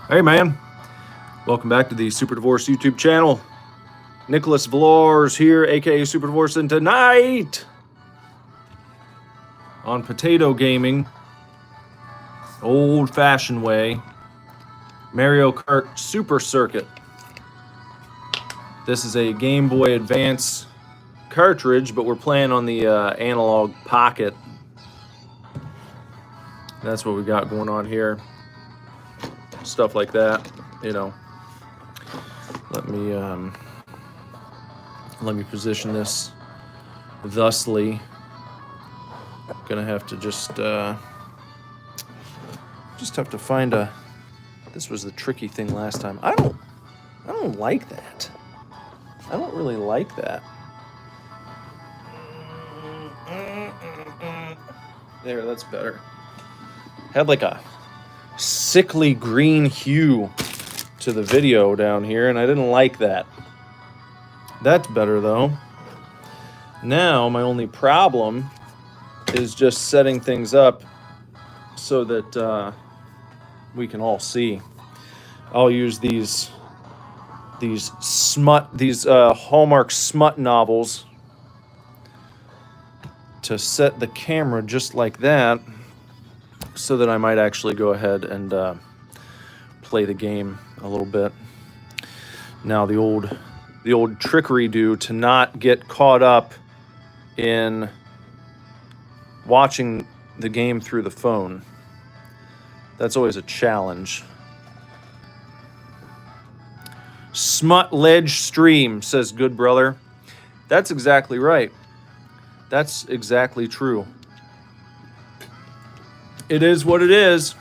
Hey man, welcome back to the Super Divorce YouTube channel. Nicholas Valors here, aka Super Divorce, and tonight on Potato Gaming, old-fashioned way, Mario Kart Super Circuit. This is a Game Boy Advance cartridge, but we're playing on the analog pocket. That's what we got going on here. Stuff like that, you know. Let me position this thusly. Gonna have to just have to find a. This was the tricky thing last time. I don't like that. I don't really like that. There, that's better. Had like a sickly green hue to the video down here, and I didn't like that. That's better though. Now my only problem is just setting things up so that we can all see. I'll use these Hallmark smut novels to set the camera just like that, so that I might actually go ahead and play the game a little bit. Now the old trickery to not get caught up in watching the game through the phone. That's always a challenge. Smut ledge stream, says good brother. That's exactly right. That's exactly true. It is what it is.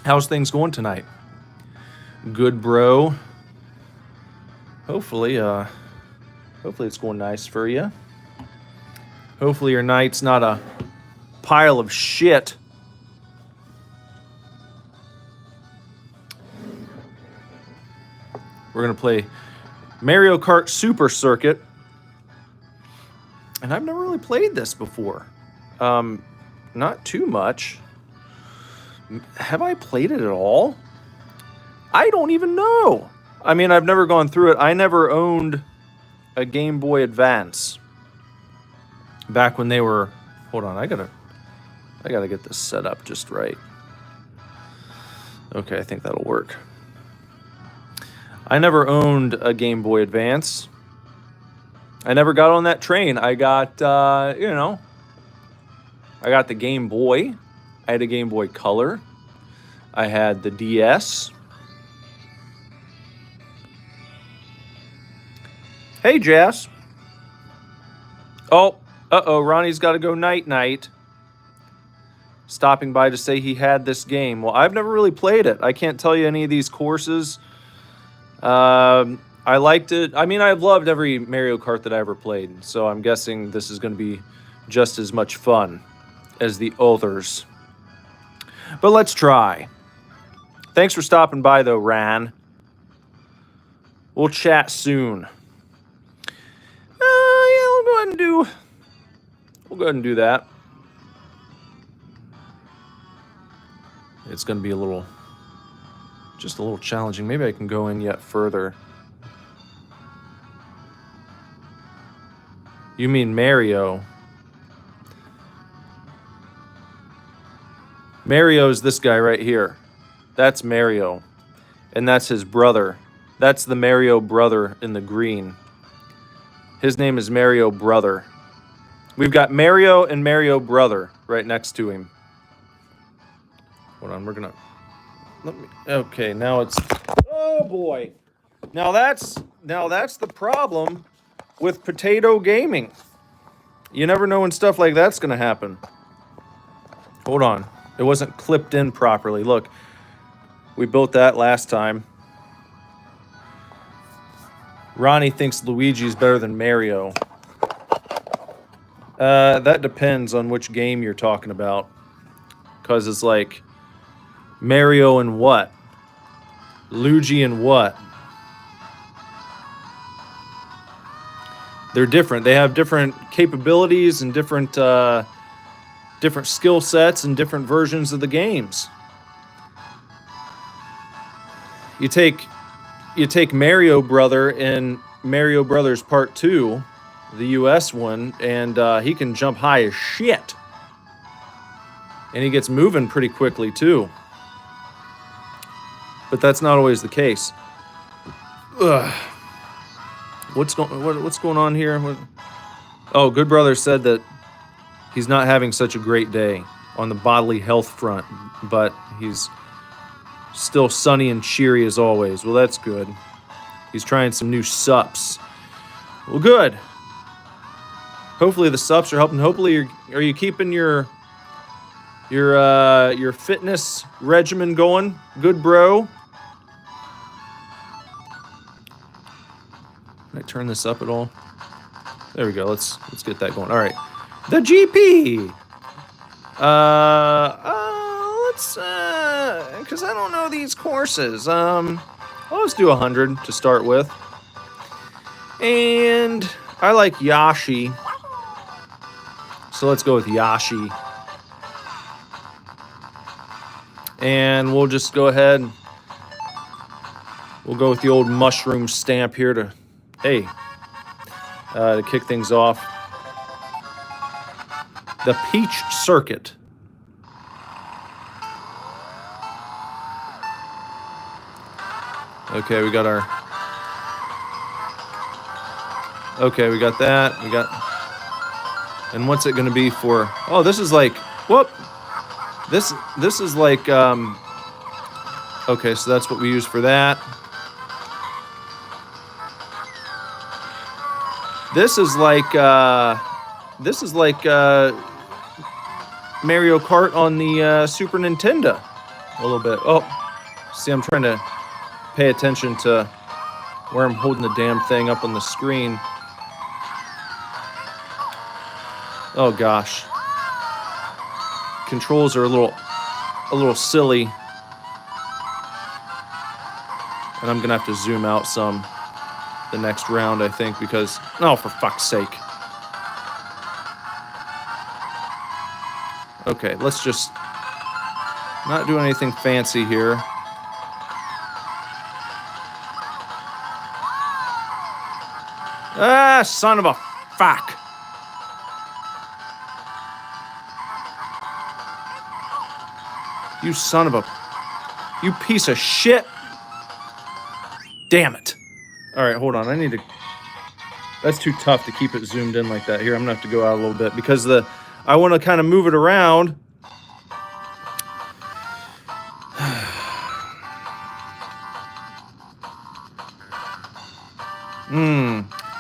How's things going tonight? Good, bro. Hopefully it's going nice for you. Hopefully your night's not a pile of shit. We're gonna play Mario Kart Super Circuit, and I've never really played this before. Not too much. Have I played it at all? I don't even know. I mean, I've never gone through it. I never owned a Game Boy Advance. Back when they were... Hold on, I gotta get this set up just right. Okay, I think that'll work. I never owned a Game Boy Advance. I never got on that train. I got, I got the Game Boy. I had a Game Boy Color. I had the DS. Hey, Jess. Oh, Ronnie's got to go night-night. Stopping by to say he had this game. Well, I've never really played it. I can't tell you any of these courses. I liked it. I mean, I've loved every Mario Kart that I ever played, so I'm guessing this is going to be just as much fun as the others. But let's try. Thanks for stopping by, though, Ran. We'll chat soon. Yeah, we'll go ahead and do that. It's going to be just a little challenging. Maybe I can go in yet further. You mean Mario? Mario's this guy right here. That's Mario. And that's his brother. That's the Mario brother in the green. His name is Mario Brother. We've got Mario and Mario Brother right next to him. Hold on, okay, now it's... Oh boy. Now that's the problem with Potato Gaming. You never know when stuff like that's going to happen. Hold on. It wasn't clipped in properly. Look, we built that last time. Ronnie thinks Luigi's better than Mario. That depends on which game you're talking about. Because it's like Mario and what? Luigi and what? They're different. They have different capabilities and different skill sets and different versions of the games. You take Mario Brother in Mario Brothers Part 2, the US one, and he can jump high as shit. And he gets moving pretty quickly too. But that's not always the case. Ugh. What's going on here? Oh, Good Brother said that he's not having such a great day on the bodily health front, but he's still sunny and cheery as always. Well, that's good. He's trying some new sups. Well, good. Hopefully the sups are helping. Hopefully, are you keeping your fitness regimen going? Good, bro. Can I turn this up at all? There we go. Let's get that going. All right. The GP. Let's because I don't know these courses. Let's do 100 to start with. And I like Yashi. So let's go with Yashi. And we'll just go ahead. We'll go with the old mushroom stamp here to kick things off. The Peach Circuit. Okay, we got our... Okay, we got that. We got... And what's it going to be for... Oh, this is like... Whoop! This is like... Okay, so that's what we use for that. This is like Mario Kart on the Super Nintendo. A little bit. Oh, see, I'm trying to pay attention to where I'm holding the damn thing up on the screen. Oh gosh. Controls are a little silly. And I'm gonna have to zoom out some the next round, I think, because... Oh, for fuck's sake. Okay, let's just not do anything fancy here. Ah, son of a fuck. You son of a... You piece of shit. Damn it. All right, hold on. I need to... That's too tough to keep it zoomed in like that. Here, I'm going to have to go out a little bit because I want to kind of move it around.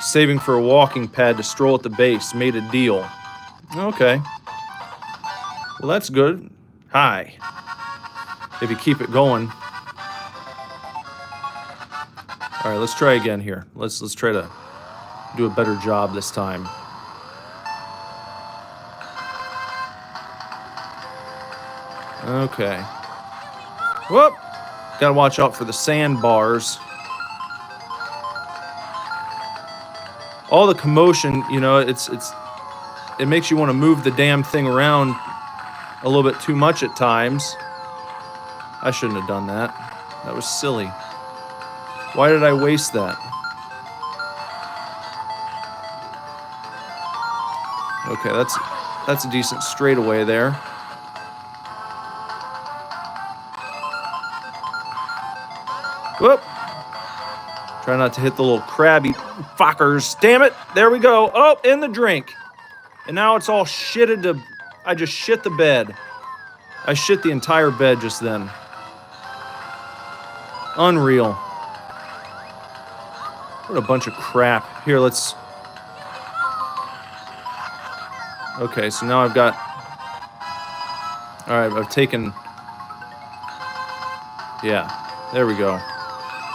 Saving for a walking pad to stroll at the base. Made a deal. Okay. Well, that's good. Hi. If you keep it going. All right, let's try again here. Let's try to do a better job this time. Okay. Whoop! Gotta watch out for the sandbars. All the commotion, you know, it makes you want to move the damn thing around a little bit too much at times. I shouldn't have done that. That was silly. Why did I waste that? Okay, that's a decent straightaway there. Whoop! Try not to hit the little crabby fuckers. Damn it! There we go. Oh, in the drink. And now it's all shitted to... I just shit the bed. I shit the entire bed just then. Unreal. What a bunch of crap. Here, let's... Okay, so now I've got... Alright, I've taken... Yeah, there we go.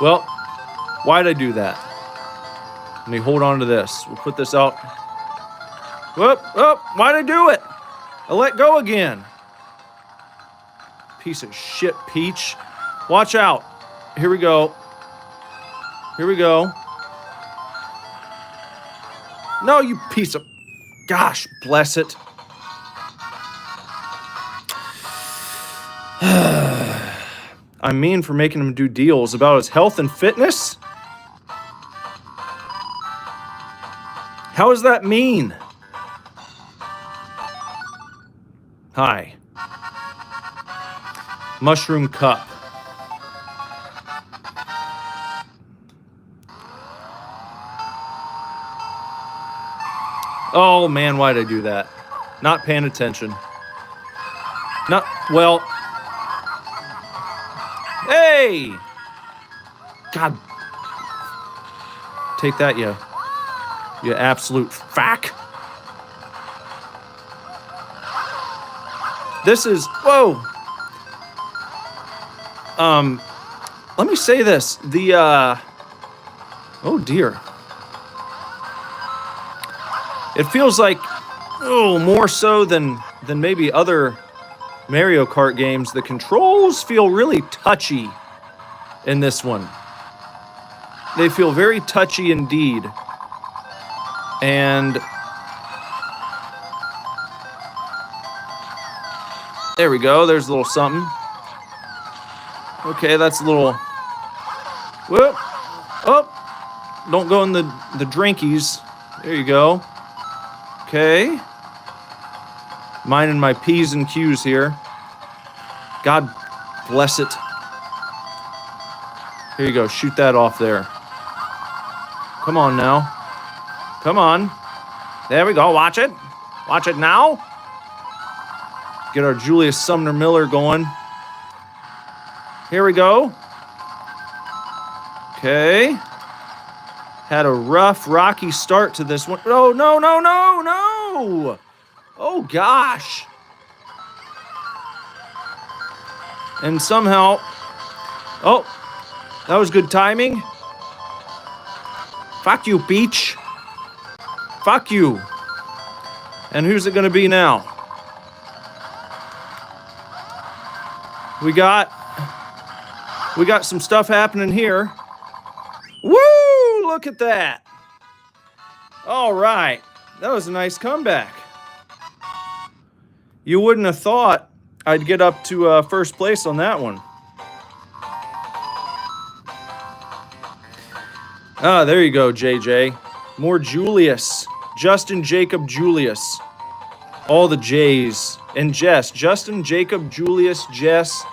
Well, why'd I do that? Let me hold on to this. We'll put this out. Whoop, whoop, why'd I do it? I let go again. Piece of shit, Peach. Watch out. Here we go. Here we go. No, you piece of... Gosh, bless it. I'm mean for making him do deals about his health and fitness? How is that mean? Hi. Mushroom cup. Oh man, why'd I do that? Not paying attention. Not, well. Hey! God. Take that, you absolute fack. This is, whoa. Let me say this. Oh dear. It feels like, more so than maybe other Mario Kart games, the controls feel really touchy in this one. They feel very touchy indeed. And there we go. There's a little something. Okay, that's a little. Whoop. Oh, don't go in the drinkies. There you go. Okay. Minding my P's and Q's here. God bless it. Here you go. Shoot that off there. Come on now. Come on. There we go. Watch it. Watch it now. Get our Julius Sumner Miller going. Here we go. Okay. Had a rough, rocky start to this one. Oh, no, no, no, no. Oh, gosh. And somehow... Oh, that was good timing. Fuck you, Peach. Fuck you. And who's it going to be now? We got some stuff happening here. Woo! Look at that. All right. That was a nice comeback. You wouldn't have thought I'd get up to first place on that one. Ah, there you go, JJ. More Julius. Justin, Jacob, Julius. All the J's. And Jess. Justin, Jacob, Julius, Jess.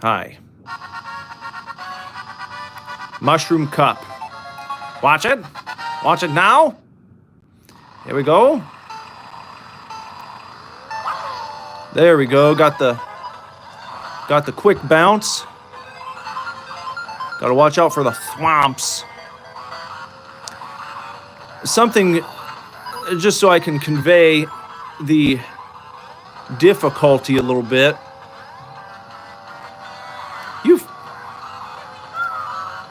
Hi. Mushroom cup. Watch it. Watch it now. Here we go. There we go. Got the quick bounce. Got to watch out for the thwomps. Something, just so I can convey the difficulty a little bit.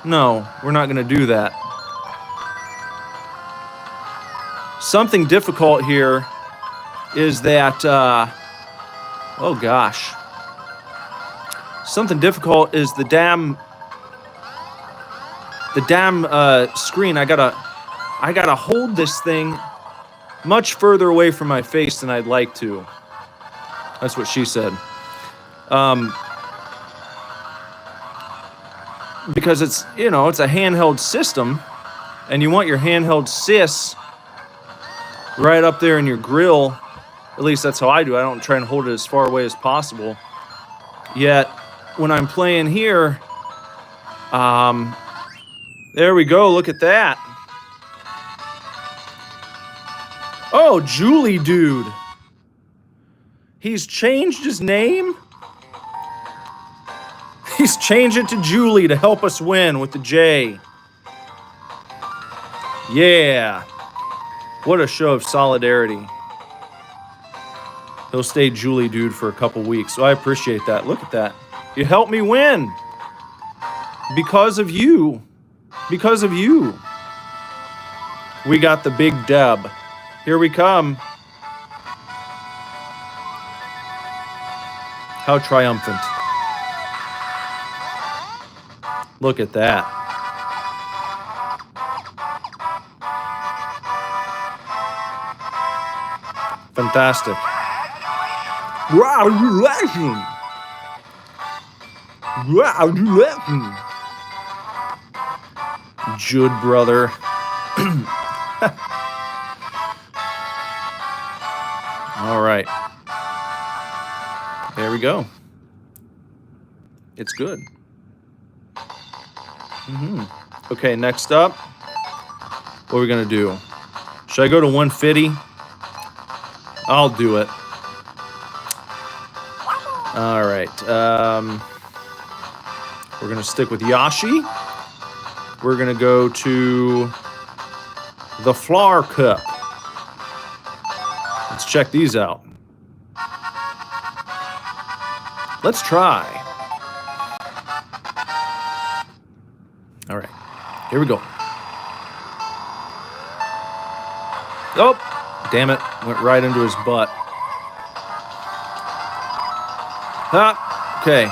No, we're not going to do that. Something difficult here is that, oh gosh. Something difficult is the damn screen. I gotta hold this thing much further away from my face than I'd like to. That's what she said. Because it's a handheld system, and you want your handheld sis right up there in your grill. At least that's how I do. I don't try and hold it as far away as possible. Yet, when I'm playing here, there we go. Look at that. Oh, Julie dude. He's changed his name? He's changed it to Julie to help us win with the J. Yeah. What a show of solidarity. He'll stay Julie dude for a couple weeks, so I appreciate that. Look at that. You helped me win. Because of you. Because of you. We got the big dub. Here we come. How triumphant. Look at that. Fantastic. Wow, you laughing? Wow, you laughing? Jude, brother. All right. There we go. It's good. Okay, next up, what are we going to do? Should I go to 150? I'll do it. All right. We're going to stick with Yashi. We're going to go to the Flower Cup. Let's check these out. Let's try. All right. Here we go. Oh, damn it. Went right into his butt. Ah, okay.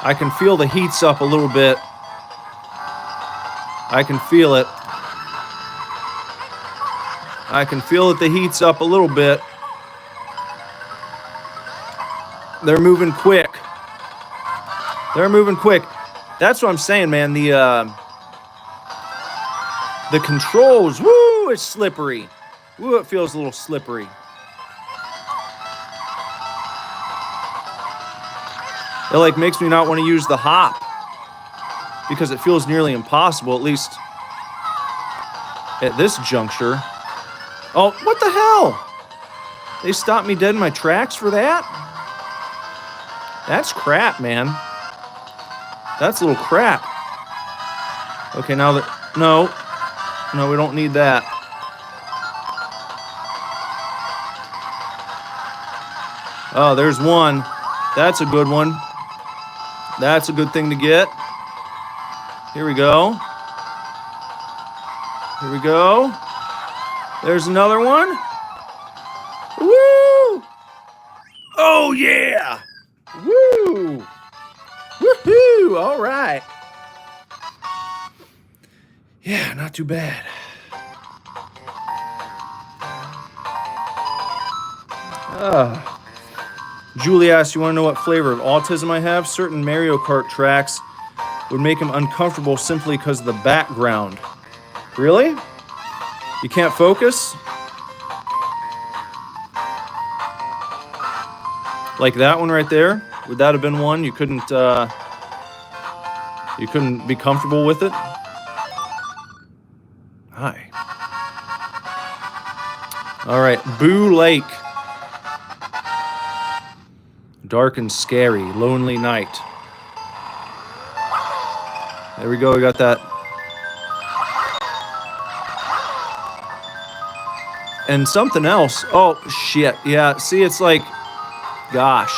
I can feel the heat's up a little bit. I can feel it. I can feel that the heat's up a little bit. They're moving quick. They're moving quick. That's what I'm saying, man. The controls, woo, it's slippery. Woo, it feels a little slippery. It like makes me not want to use the hop because it feels nearly impossible, at least at this juncture. Oh, what the hell? They stopped me dead in my tracks for that? That's crap, man. That's a little crap. Okay, now that... No, we don't need that. Oh, there's one. That's a good one. That's a good thing to get. Here we go. Here we go. There's another one. Woo! Oh, yeah! Woo! Woohoo! All right. Yeah, not too bad. Julie asks, you want to know what flavor of autism I have? Certain Mario Kart tracks would make him uncomfortable simply because of the background. Really? You can't focus? Like that one right there? Would that have been one you couldn't be comfortable with it? Hi. All right, Boo Lake. Dark and scary, lonely night. There we go, we got that. And something else. Oh, shit. Yeah, see, it's like, gosh.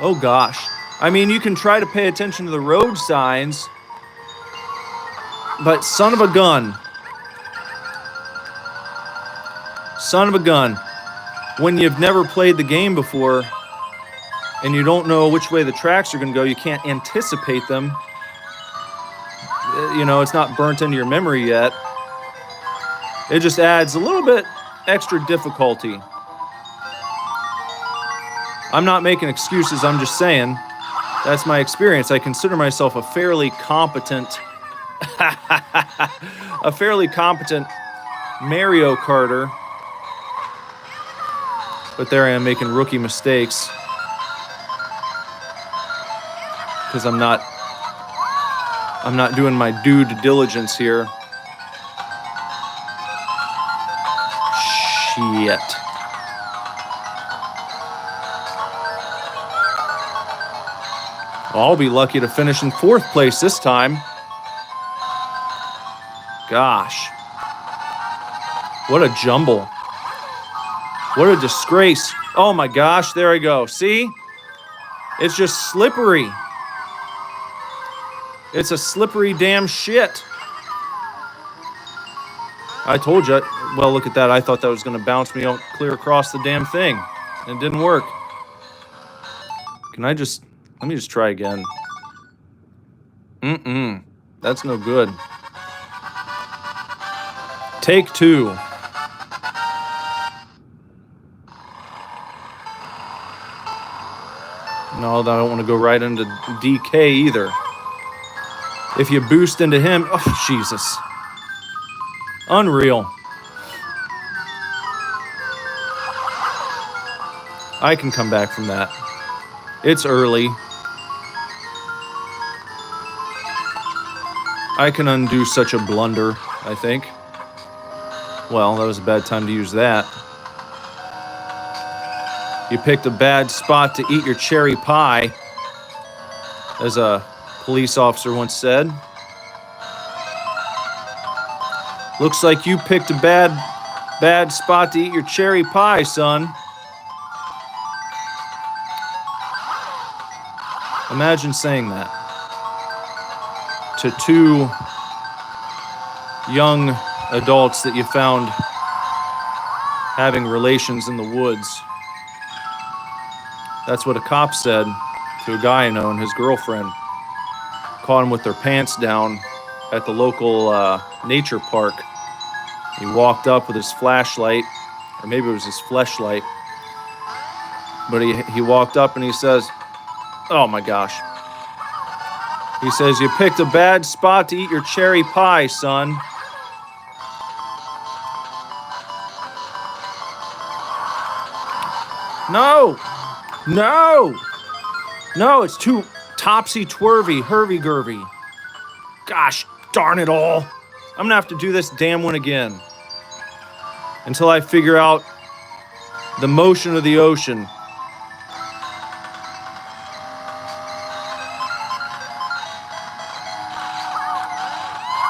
Oh, gosh. I mean, you can try to pay attention to the road signs, but son of a gun. Son of a gun. When you've never played the game before and you don't know which way the tracks are going to go, you can't anticipate them. You know, it's not burnt into your memory yet. It just adds a little bit extra difficulty. I'm not making excuses, I'm just saying that's my experience. I consider myself a fairly competent Mario Karter. But there I am making rookie mistakes because I'm not doing my due diligence here. Shit. Well, I'll be lucky to finish in 4th place this time. Gosh. What a jumble. What a disgrace. Oh my gosh, there I go. See? It's just slippery. It's a slippery damn shit. I told you. Well, look at that. I thought that was going to bounce me out clear across the damn thing. And it didn't work. Let me just try again. That's no good. Take 2. No, I don't want to go right into DK either. If you boost into him... Oh, Jesus. Unreal. I can come back from that. It's early. I can undo such a blunder, I think. Well, that was a bad time to use that. You picked a bad spot to eat your cherry pie, as a police officer once said. Looks like you picked a bad spot to eat your cherry pie, son. Imagine saying that to two young adults that you found having relations in the woods. That's what a cop said to a guy I know and his girlfriend. Caught him with their pants down at the local nature park. He walked up with his flashlight, or maybe it was his fleshlight. But he walked up and he says, oh my gosh. He says, you picked a bad spot to eat your cherry pie, son. No! No! No, it's too topsy-turvy, hurvy-gurvy. Gosh darn it all. I'm gonna have to do this damn one again. Until I figure out the motion of the ocean.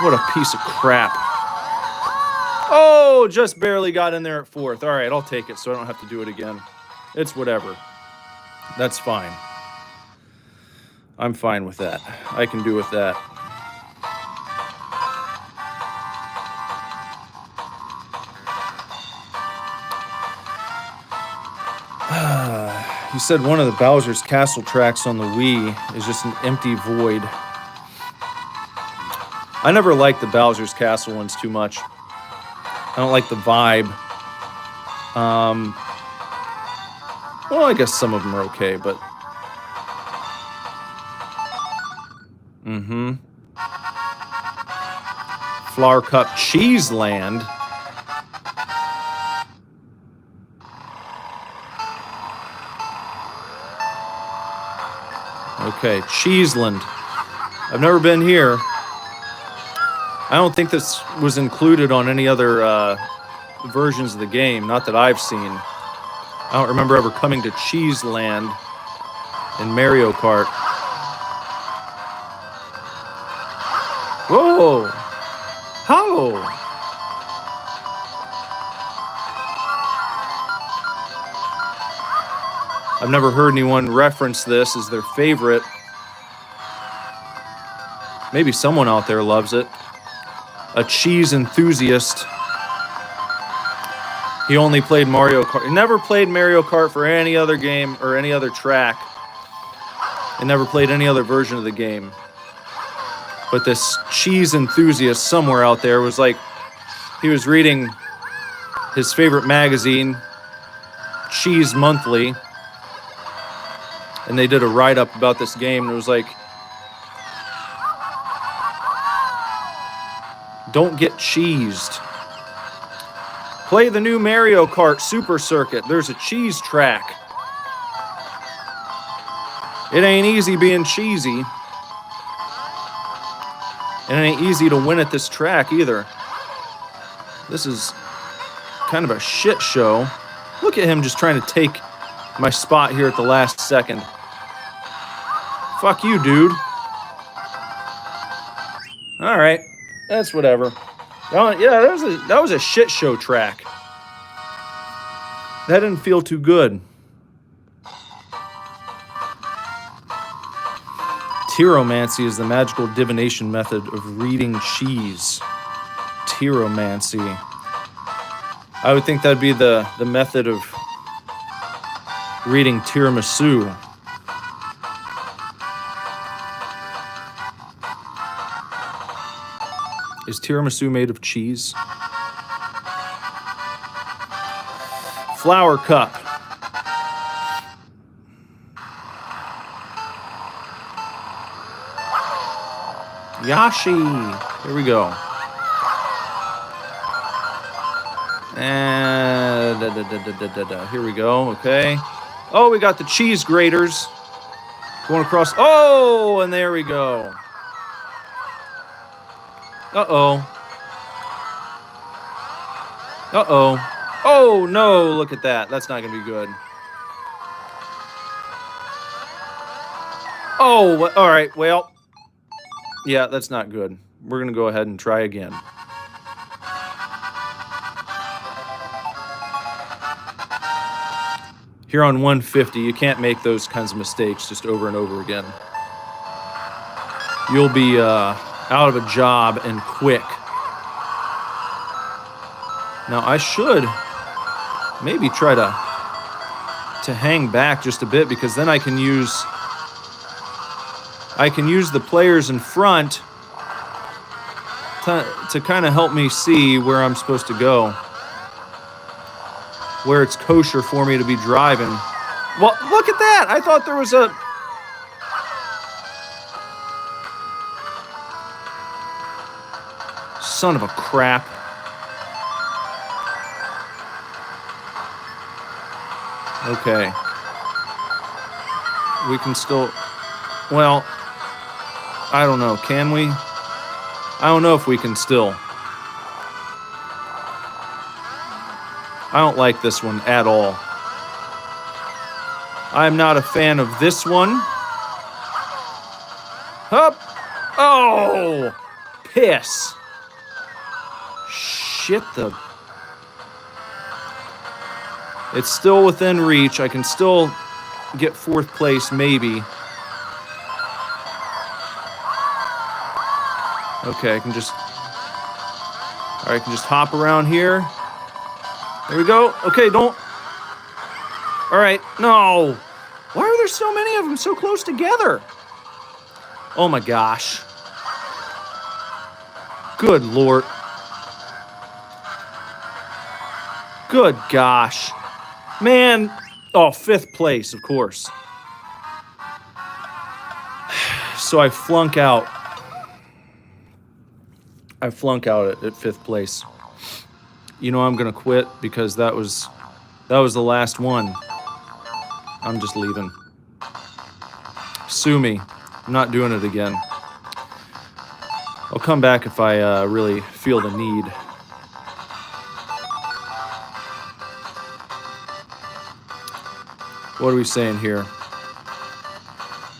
What a piece of crap. Oh, just barely got in there at fourth. All right, I'll take it so I don't have to do it again. It's whatever. That's fine. I'm fine with that. I can do with that. You said one of the Bowser's Castle tracks on the Wii is just an empty void. I never liked the Bowser's Castle ones too much. I don't like the vibe. Well, I guess some of them are okay, but... Flower Cup Cheese Land. Okay, Cheeseland. I've never been here. I don't think this was included on any other versions of the game, not that I've seen. I don't remember ever coming to Cheeseland in Mario Kart. Whoa! How? I've never heard anyone reference this as their favorite. Maybe someone out there loves it. A cheese enthusiast. He only played Mario Kart. He never played Mario Kart for any other game or any other track. And never played any other version of the game. But this cheese enthusiast somewhere out there was like, he was reading his favorite magazine, Cheese Monthly, and they did a write-up about this game, and it was like, don't get cheesed. Play the new Mario Kart Super Circuit. There's a cheese track. It ain't easy being cheesy. And it ain't easy to win at this track either. This is kind of a shit show. Look at him just trying to take my spot here at the last second. Fuck you, dude. All right. That's whatever. Oh, yeah, that was a shit show track. That didn't feel too good. Tyromancy is the magical divination method of reading cheese. Tyromancy. I would think that'd be the method of reading tiramisu. Is tiramisu made of cheese? Flower Cup. Yashi. Here we go. And here we go. Okay. Oh, we got the cheese graters going across. Oh, and there we go. Uh-oh. Uh-oh. Oh, no, look at that. That's not going to be good. Oh, all right. Well, yeah, that's not good. We're going to go ahead and try again. Here on 150, you can't make those kinds of mistakes just over and over again. You'll be out of a job and quick. Now, I should maybe try to hang back just a bit, because then I can use the players in front to kind of help me see where I'm supposed to go, where it's kosher for me to be driving. Well, look at that! I thought there was a... Son of a crap. Okay. We can still... Well, I don't know. Can we? I don't know if we can still. I don't like this one at all. I'm not a fan of this one. Up. Oh! Piss. Shit the... It's still within reach. I can still get 4th place, maybe. Okay, I can just... Alright, I can just hop around here. There we go. Okay, don't... Alright, no! Why are there so many of them so close together? Oh my gosh. Good Lord. Good gosh. Man. Oh, 5th place, of course. So I flunk out. I flunk out at 5th place. You know I'm gonna quit because that was the last one. I'm just leaving. Sue me. I'm not doing it again. I'll come back if I really feel the need. What are we saying here?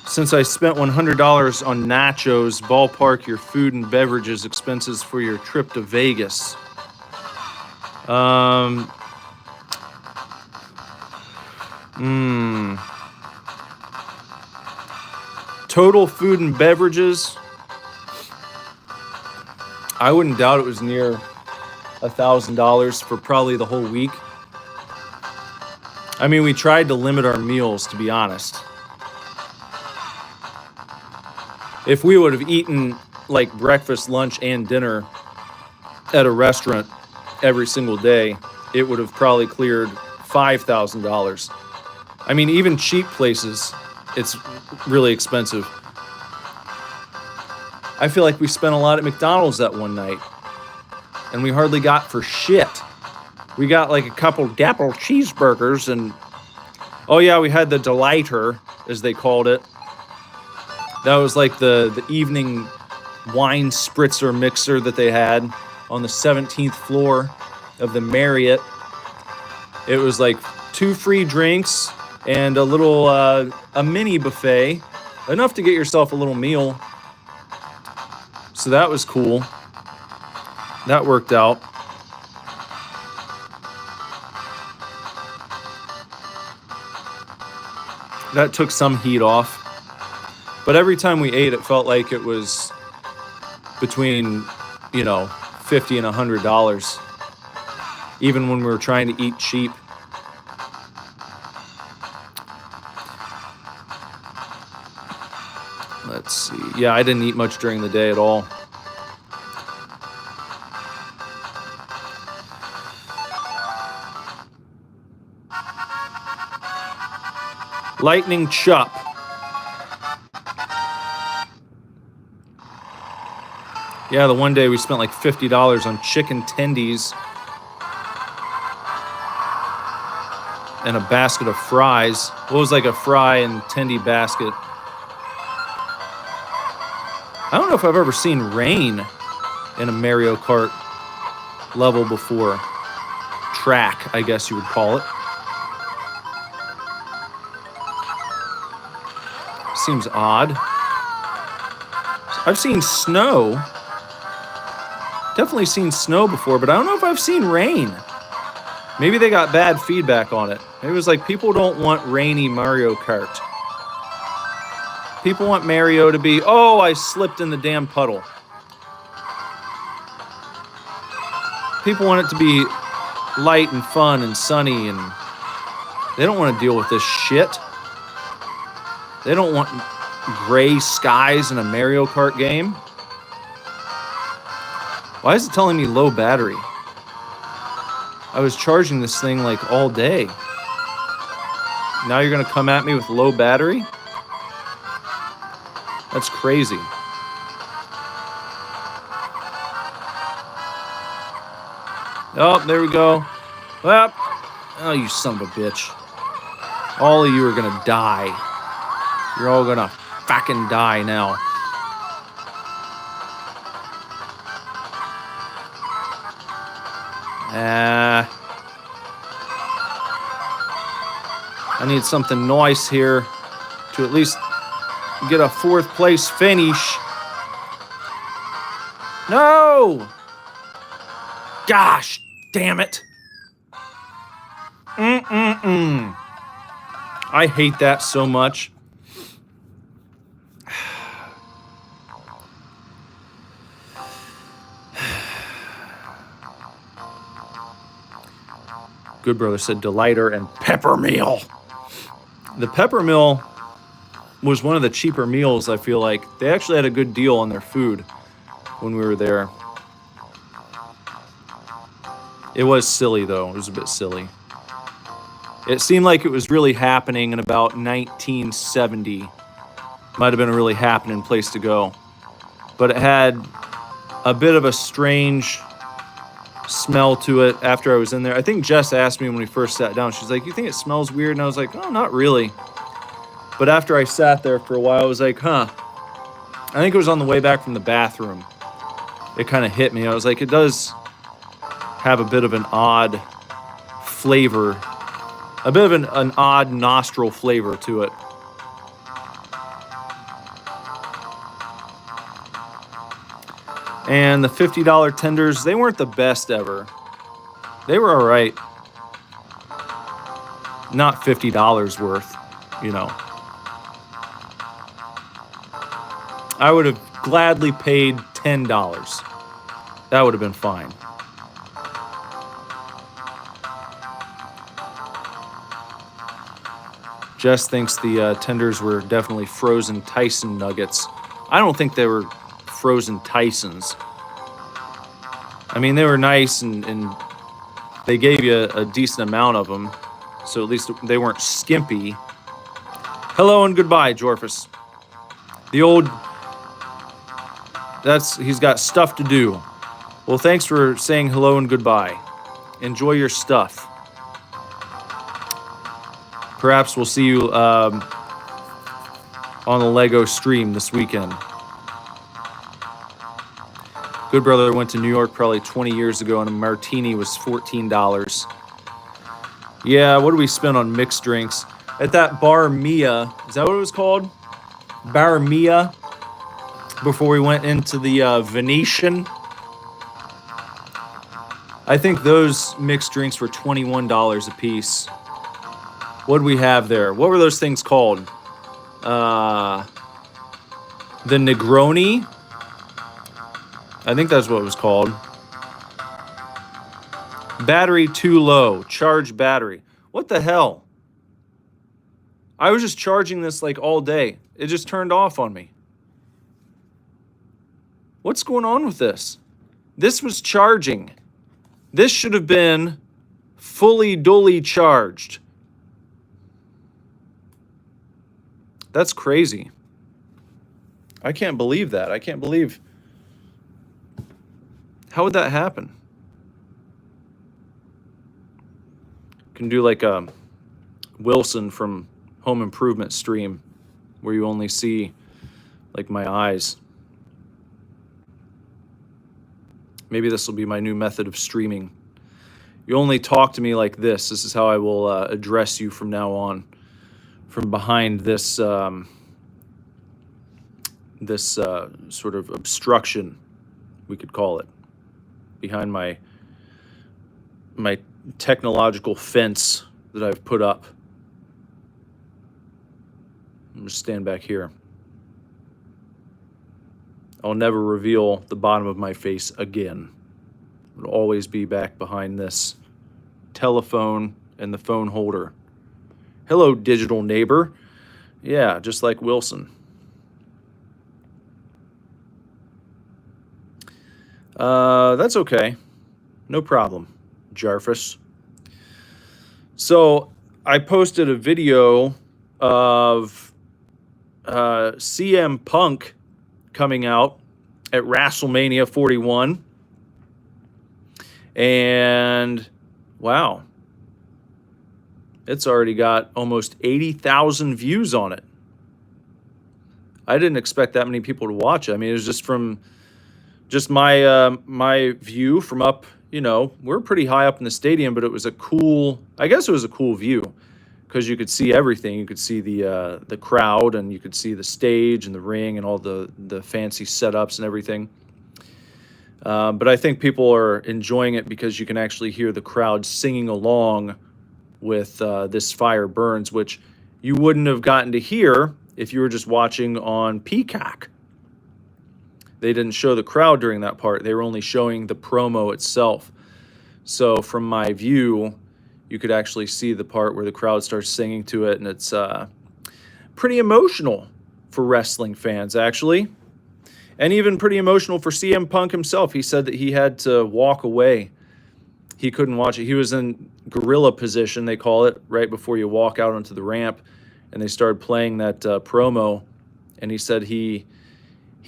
Since I spent $100 on nachos, ballpark your food and beverages expenses for your trip to Vegas. Total food and beverages, I wouldn't doubt it was near $1,000 for probably the whole week. I mean, we tried to limit our meals, to be honest. If we would have eaten like breakfast, lunch, and dinner at a restaurant every single day, it would have probably cleared $5,000. I mean, even cheap places, it's really expensive. I feel like we spent a lot at McDonald's that one night, and we hardly got for shit. We got like a couple double cheeseburgers, and oh yeah, we had the Delighter, as they called it. That was like the evening wine spritzer mixer that they had on the 17th floor of the Marriott. It was like 2 free drinks and a little a mini buffet, enough to get yourself a little meal. So that was cool. That worked out. That took some heat off. But every time we ate, it felt like it was between, $50 and $100. Even when we were trying to eat cheap. Let's see. Yeah, I didn't eat much during the day at all. Lightning Chup. Yeah, the one day we spent like $50 on chicken tendies and a basket of fries. What was like a fry and tendy basket? I don't know if I've ever seen rain in a Mario Kart level before. Track, I guess you would call it. Seems odd. I've seen snow. Definitely seen snow before, but I don't know if I've seen rain. Maybe they got bad feedback on it. Maybe it was like people don't want rainy Mario Kart. People want Mario to be, oh, I slipped in the damn puddle. People want it to be light and fun and sunny, and they don't want to deal with this shit. They don't want gray skies in a Mario Kart game. Why is it telling me low battery? I was charging this thing like all day. Now you're going to come at me with low battery? That's crazy. Oh, there we go. Well, oh, you son of a bitch. All of you are going to die. You're all going to fucking die now. I need something nice here to at least get a 4th place finish. No! Gosh, damn it. I hate that so much. Good Brother said Delighter and pepper meal. The pepper meal was one of the cheaper meals, I feel like. They actually had a good deal on their food when we were there. It was silly, though. It was a bit silly. It seemed like it was really happening in about 1970. Might have been a really happening place to go. But it had a bit of a strange smell to it after I was in there. I think Jess asked me when we first sat down. She's like, you think it smells weird? And I was like, oh, not really. But after I sat there for a while, I was like, huh. I think it was on the way back from the bathroom. It kind of hit me. I was like, it does have a bit of an odd flavor. A bit of an odd nostril flavor to it. And the $50 tenders, they weren't the best ever. They were all right. Not $50 worth, you know. I would have gladly paid $10. That would have been fine. Jess thinks the tenders were definitely frozen Tyson nuggets. I don't think they were frozen Tysons. I mean, they were nice and they gave you a decent amount of them, so at least they weren't skimpy. Hello and goodbye, Jorfus. The old... he's got stuff to do. Well, thanks for saying hello and goodbye. Enjoy your stuff. Perhaps we'll see you on the Lego stream this weekend. Good Brother went to New York probably 20 years ago, and a martini was $14. Yeah, what do we spend on mixed drinks? At that Bar Mia, is that what it was called? Bar Mia, before we went into the Venetian. I think those mixed drinks were $21 a piece. What did we have there? What were those things called? The Negroni? I think that's what it was called. Battery too low. Charge battery. What the hell? I was just charging this like all day. It just turned off on me. What's going on with this? This was charging. This should have been fully dully charged. That's crazy. I can't believe that. I can't believe How would that happen? Can do like a Wilson from Home Improvement stream where you only see like my eyes. Maybe this will be my new method of streaming. You only talk to me like this. This is how I will address you from now on, from behind this sort of obstruction, we could call it, behind my technological fence that I've put up. I'm just stand back here. I'll never reveal the bottom of my face again. It'll always be back behind this telephone and the phone holder. Hello, digital neighbor. Yeah, just like Wilson. That's okay. No problem, Jarvis. So I posted a video of CM Punk coming out at WrestleMania 41. And wow, it's already got almost 80,000 views on it. I didn't expect that many people to watch it. I mean, it was just from my view from up, we're pretty high up in the stadium, but it was a cool view because you could see everything. You could see the crowd, and you could see the stage and the ring and all the fancy setups and everything. But I think people are enjoying it because you can actually hear the crowd singing along with This Fire Burns, which you wouldn't have gotten to hear if you were just watching on Peacock. They didn't show the crowd during that part. They were only showing the promo itself. So from my view, you could actually see the part where the crowd starts singing to it, and it's pretty emotional for wrestling fans, actually. And even pretty emotional for CM Punk himself. He said that he had to walk away. He couldn't watch it. He was in gorilla position, they call it, right before you walk out onto the ramp. And they started playing that promo. And he said he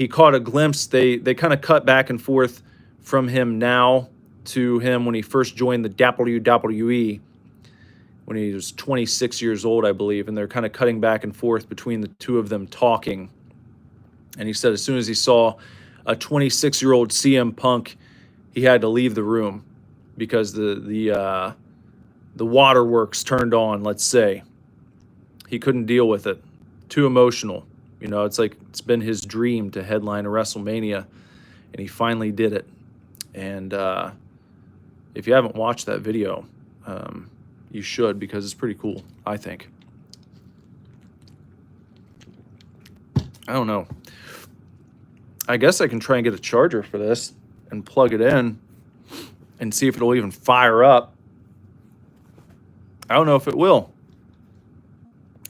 caught a glimpse. They kind of cut back and forth from him now to him when he first joined the WWE when he was 26 years old, I believe. And they're kind of cutting back and forth between the two of them talking. And he said as soon as he saw a 26-year-old CM Punk, he had to leave the room because the waterworks turned on, let's say. He couldn't deal with it. Too emotional. It's like it's been his dream to headline a WrestleMania, and he finally did it. And if you haven't watched that video, you should, because it's pretty cool, I think. I don't know. I guess I can try and get a charger for this and plug it in and see if it'll even fire up. I don't know if it will.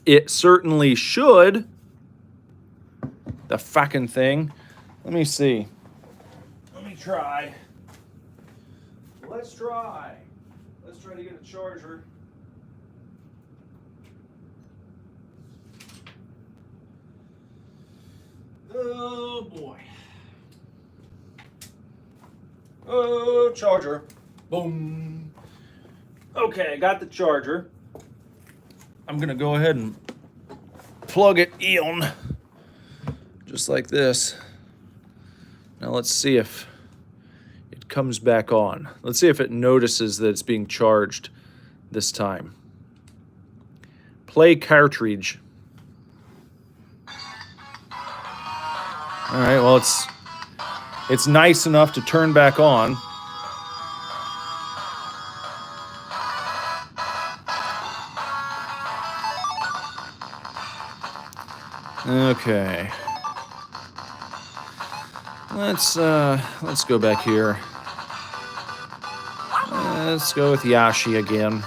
It certainly should. The fucking thing. Let me see. Let me try. Let's try. Let's try to get a charger. Oh boy. Oh, charger. Boom. Okay, I got the charger. I'm gonna go ahead and plug it in. Just like this. Now let's see if it comes back on. Let's see if it notices that it's being charged this time. Play cartridge. All right, well, it's nice enough to turn back on. Okay. Let's go back here. Let's go with Yashi again.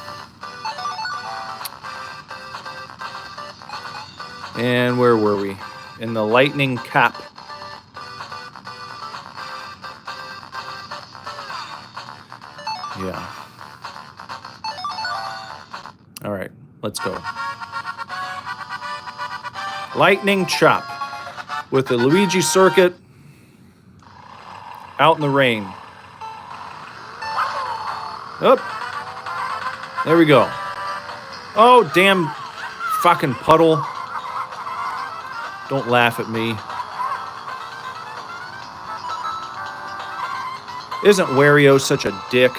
And where were we? In the lightning cap. Yeah. All right, let's go. Lightning chop with the Luigi circuit out in the rain. Up. There we go. Oh, damn fucking puddle. Don't laugh at me. Isn't Wario such a dick?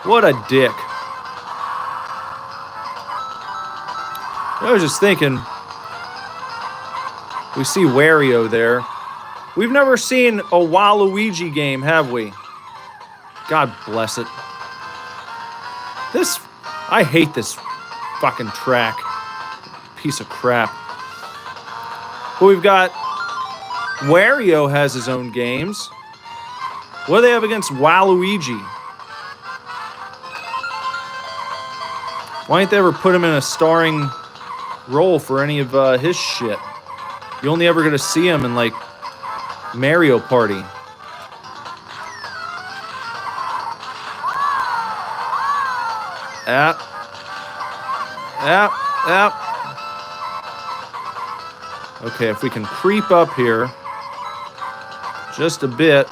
What a dick. I was just thinking, we see Wario there. We've never seen a Waluigi game, have we? God bless it. I hate this fucking track. Piece of crap. But we've got, Wario has his own games. What do they have against Waluigi? Why didn't they ever put him in a starring role for any of his shit? You only ever gonna see him in like Mario Party. App. Okay, if we can creep up here just a bit.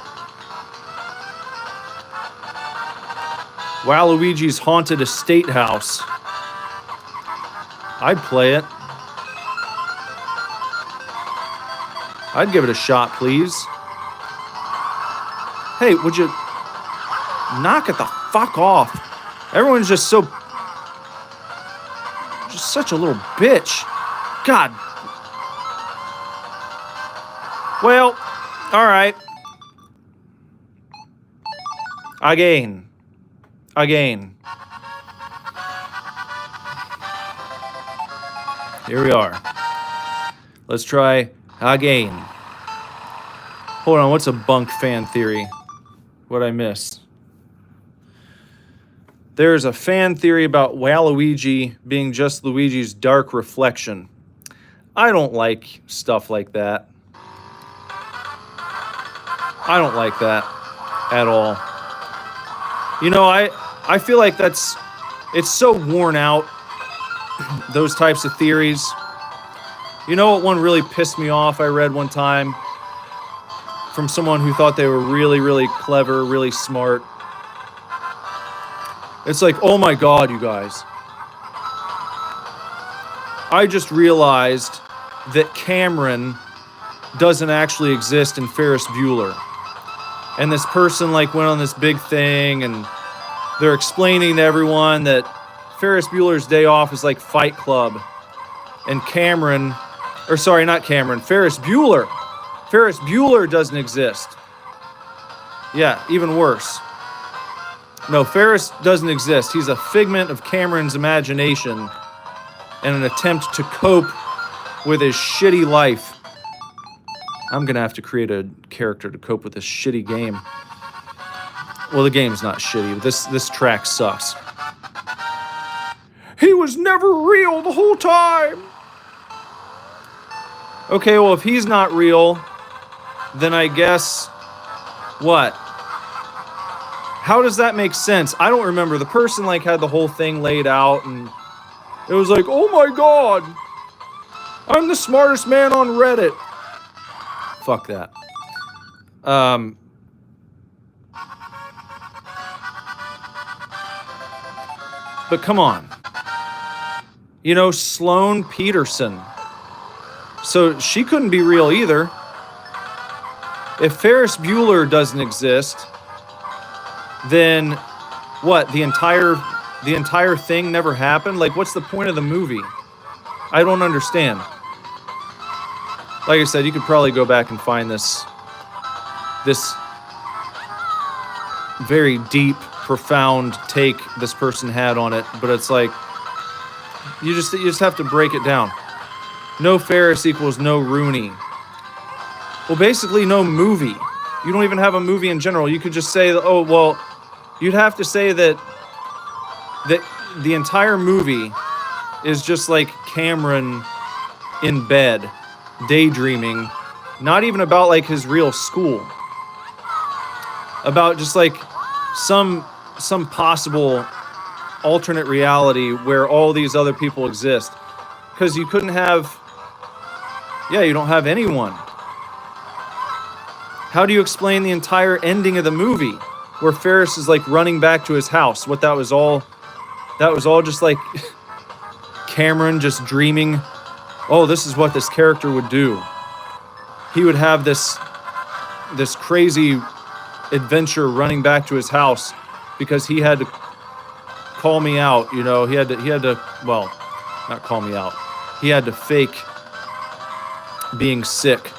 Waluigi's Haunted Estate House. I'd play it. I'd give it a shot, please. Hey, would you knock it the fuck off? Everyone's just such a little bitch. God. Well, all right. Again. Here we are. Let's try again. Hold on, what's a bunk fan theory? What'd I miss? There's a fan theory about Waluigi being just Luigi's dark reflection. I don't like stuff like that. I don't like that at all. You know, I feel like it's so worn out, those types of theories. You know what one really pissed me off I read one time from someone who thought they were really, really clever, really smart. It's like, oh my God, you guys. I just realized that Cameron doesn't actually exist in Ferris Bueller. And this person like went on this big thing and they're explaining to everyone that Ferris Bueller's Day Off is like Fight Club. And Ferris Bueller. Ferris Bueller doesn't exist. Yeah, even worse. No, Ferris doesn't exist. He's a figment of Cameron's imagination and an attempt to cope with his shitty life. I'm gonna have to create a character to cope with this shitty game. Well, the game's not shitty. This track sucks. He was never real the whole time. Okay, well, if he's not real, then I guess what? How does that make sense? I don't remember. The person like had the whole thing laid out and it was like, oh my God, I'm the smartest man on Reddit. Fuck that. But come on. You know, Sloane Peterson. So she couldn't be real either. If Ferris Bueller doesn't exist, then what? The entire thing never happened? Like, what's the point of the movie? I don't understand. Like I said, you could probably go back and find this very deep, profound take this person had on it, but it's like you just have to break it down. No Ferris equals no Rooney. Well, basically no movie. You don't even have a movie in general. You could just say, oh, well, you'd have to say that the entire movie is just like Cameron in bed, daydreaming, not even about like his real school. About just like some possible alternate reality where all these other people exist. Because you couldn't have, you don't have anyone. How do you explain the entire ending of the movie where Ferris is like running back to his house. What that was all just like Cameron just dreaming, oh, this is what this character would do. He would have this crazy adventure running back to his house because he had to call me out, you know, he had to, well, not call me out. He had to fake being sick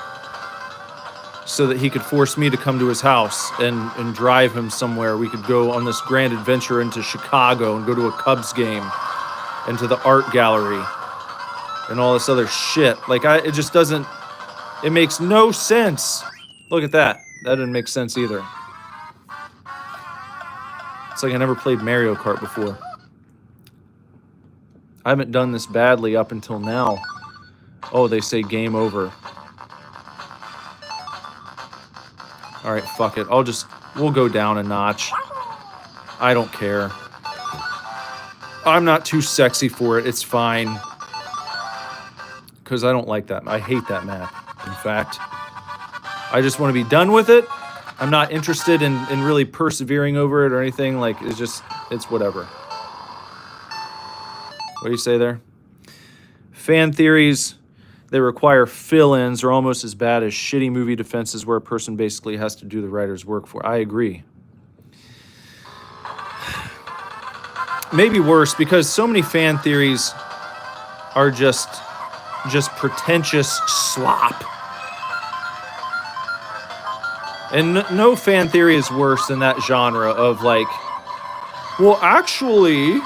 so that he could force me to come to his house and drive him somewhere. We could go on this grand adventure into Chicago and go to a Cubs game and to the art gallery and all this other shit. Like, it just doesn't, it makes no sense. Look at that. That didn't make sense either. It's like I never played Mario Kart before. I haven't done this badly up until now. Oh, they say game over. All right, fuck it. We'll go down a notch. I don't care. I'm not too sexy for it. It's fine. Because I don't like that. I hate that map, in fact. I just want to be done with it. I'm not interested in really persevering over it or anything. Like, it's whatever. What do you say there? Fan theories that require fill-ins are almost as bad as shitty movie defenses where a person basically has to do the writer's work for. I agree. Maybe worse because so many fan theories are just pretentious slop. And no fan theory is worse than that genre of like, well, actually,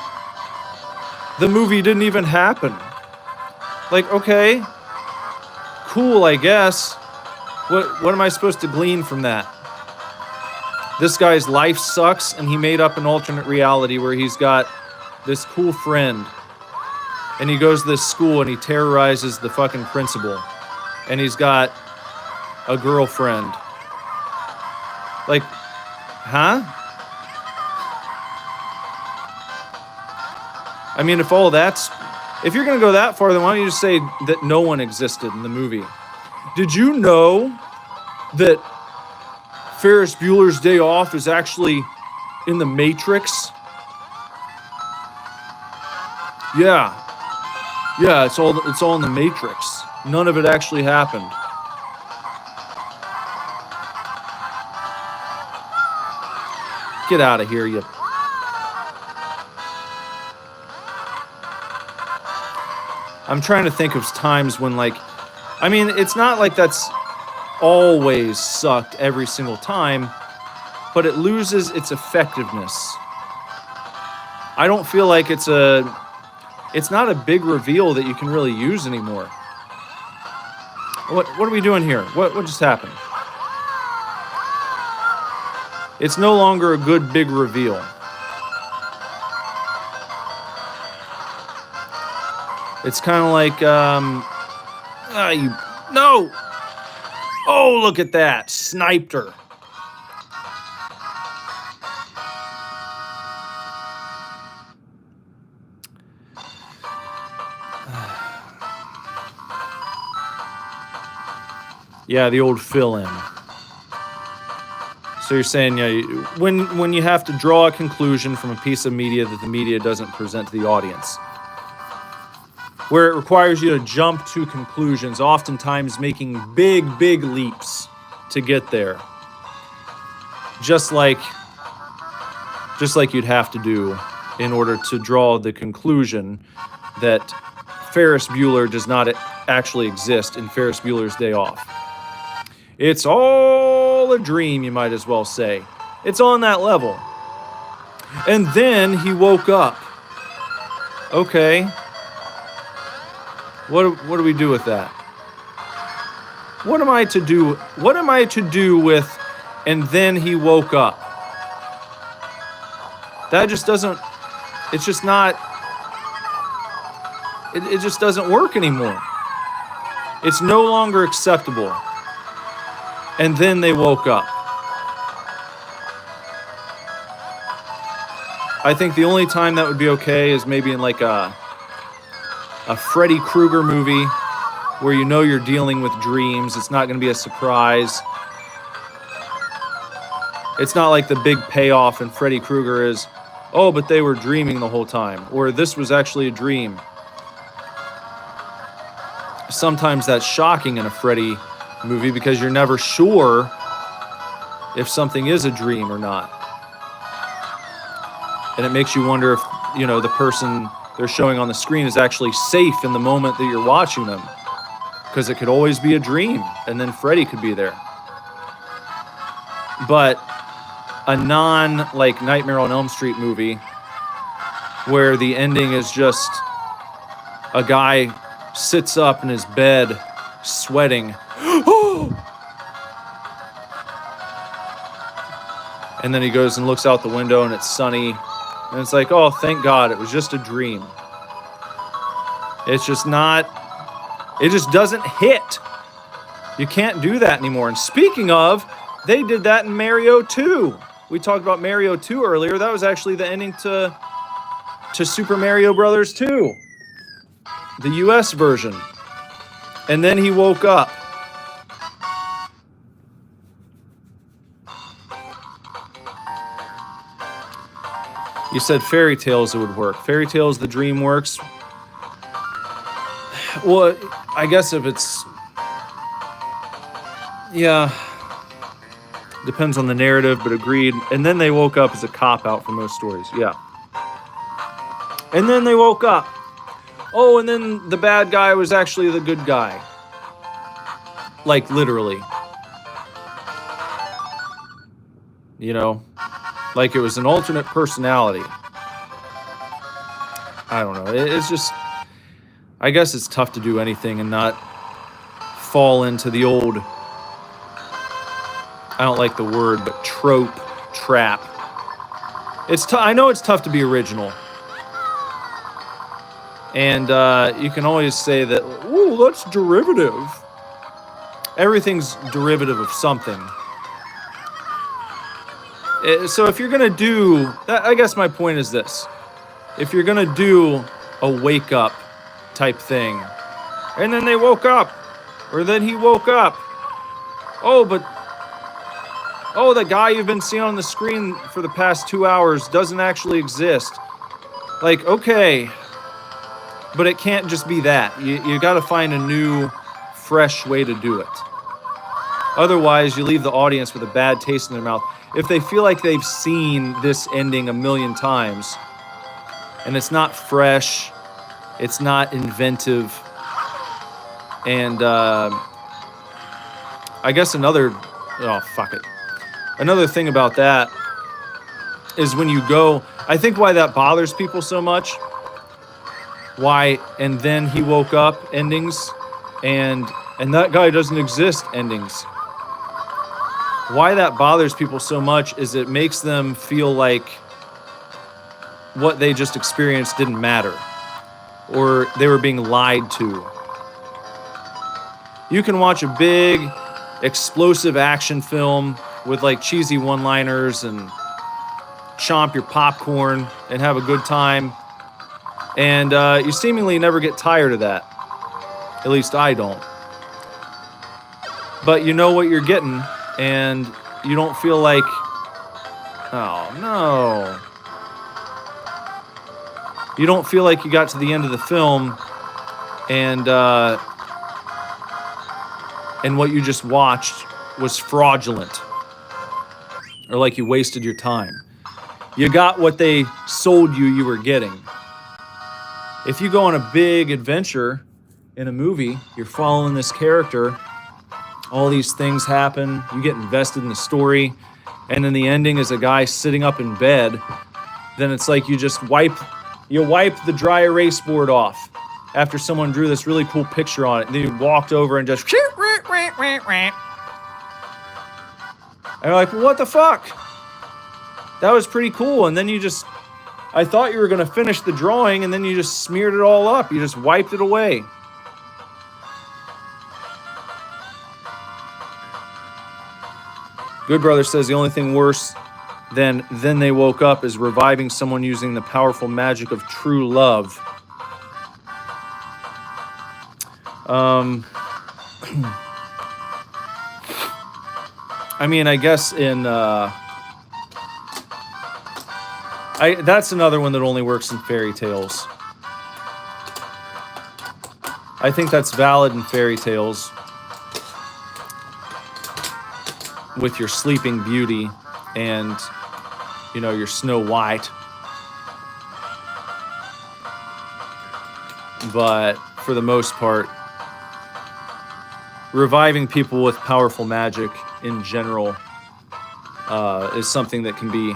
the movie didn't even happen. Like, okay, cool, I guess. What am I supposed to glean from that? This guy's life sucks, and he made up an alternate reality where he's got this cool friend, and he goes to this school and he terrorizes the fucking principal, and he's got a girlfriend. Like, huh? I mean, if you're gonna go that far, then why don't you just say that no one existed in the movie? Did you know that Ferris Bueller's Day Off is actually in the Matrix? Yeah, it's all in the Matrix. None of it actually happened. Get out of here, you. I'm trying to think of times when, like, I mean, it's not like that's always sucked every single time, but it loses its effectiveness. I don't feel like it's not a big reveal that you can really use anymore. What are we doing here? What just happened? It's no longer a good big reveal. It's kind of like, no! Oh, look at that. Sniped her. Yeah, the old fill-in. So you're saying, yeah, when you have to draw a conclusion from a piece of media that the media doesn't present to the audience, where it requires you to jump to conclusions, oftentimes making big leaps to get there, just like you'd have to do in order to draw the conclusion that Ferris Bueller does not actually exist in Ferris Bueller's Day Off. It's all a dream, you might as well say. It's on that level. And then he woke up. Okay. What do we do with that? What am I to do with and then he woke up? That just doesn't, it's just not, it just doesn't work anymore. It's no longer acceptable. And then they woke up. I think the only time that would be okay is maybe in like a Freddy Krueger movie where you know you're dealing with dreams. It's not going to be a surprise. It's not like the big payoff in Freddy Krueger is, oh, but they were dreaming the whole time, or this was actually a dream. Sometimes that's shocking in a Freddy movie because you're never sure if something is a dream or not. And it makes you wonder if, the person they're showing on the screen is actually safe in the moment that you're watching them. Because it could always be a dream, and then Freddy could be there. But a like Nightmare on Elm Street movie where the ending is just a guy sits up in his bed sweating. And then he goes and looks out the window and it's sunny. And it's like, oh, thank God, it was just a dream. It's just not, it just doesn't hit. You can't do that anymore. And speaking of, they did that in Mario 2. We talked about Mario 2 earlier. That was actually the ending to Super Mario Brothers 2. The US version. And then he woke up. You said fairy tales it would work. Fairy tales, the dream works. Well, I guess if it's... Yeah. Depends on the narrative, but agreed. And then they woke up as a cop-out for most stories. Yeah. And then they woke up. Oh, and then the bad guy was actually the good guy. Like, literally. Like it was an alternate personality. I don't know. It's just... I guess it's tough to do anything and not fall into the old... I don't like the word, but trope, trap. I know it's tough to be original. And you can always say that, ooh, that's derivative. Everything's derivative of something. So if you're going to do... I guess my point is this. If you're going to do a wake-up type thing, and then they woke up, or then he woke up. Oh, the guy you've been seeing on the screen for the past 2 hours doesn't actually exist. Like, okay... But it can't just be that. You got to find a new, fresh way to do it. Otherwise, you leave the audience with a bad taste in their mouth. If they feel like they've seen this ending a million times, and it's not fresh, it's not inventive, and I guess another thing about that is when you go, I think why that bothers people so much, why, and then he woke up endings, and that guy doesn't exist endings. Why that bothers people so much is it makes them feel like what they just experienced didn't matter, or they were being lied to. You can watch a big, explosive action film with like cheesy one-liners and chomp your popcorn and have a good time. And you seemingly never get tired of that. At least I don't. But you know what you're getting, and you don't feel like, oh no. You don't feel like you got to the end of the film, and what you just watched was fraudulent. Or like you wasted your time. You got what they sold you were getting. If you go on a big adventure in a movie, you're following this character, all these things happen, you get invested in the story, and then the ending is a guy sitting up in bed, then it's like you just wipe the dry erase board off after someone drew this really cool picture on it, and then you walked over and just... And you're like, well, what the fuck? That was pretty cool, and then you just... I thought you were going to finish the drawing, and then you just smeared it all up. You just wiped it away. Good Brother says the only thing worse than Then They Woke Up is reviving someone using the powerful magic of true love. I mean, I guess in That's another one that only works in fairy tales. I think that's valid in fairy tales with your Sleeping Beauty and, you know, your Snow White. But for the most part, reviving people with powerful magic in general is something that can be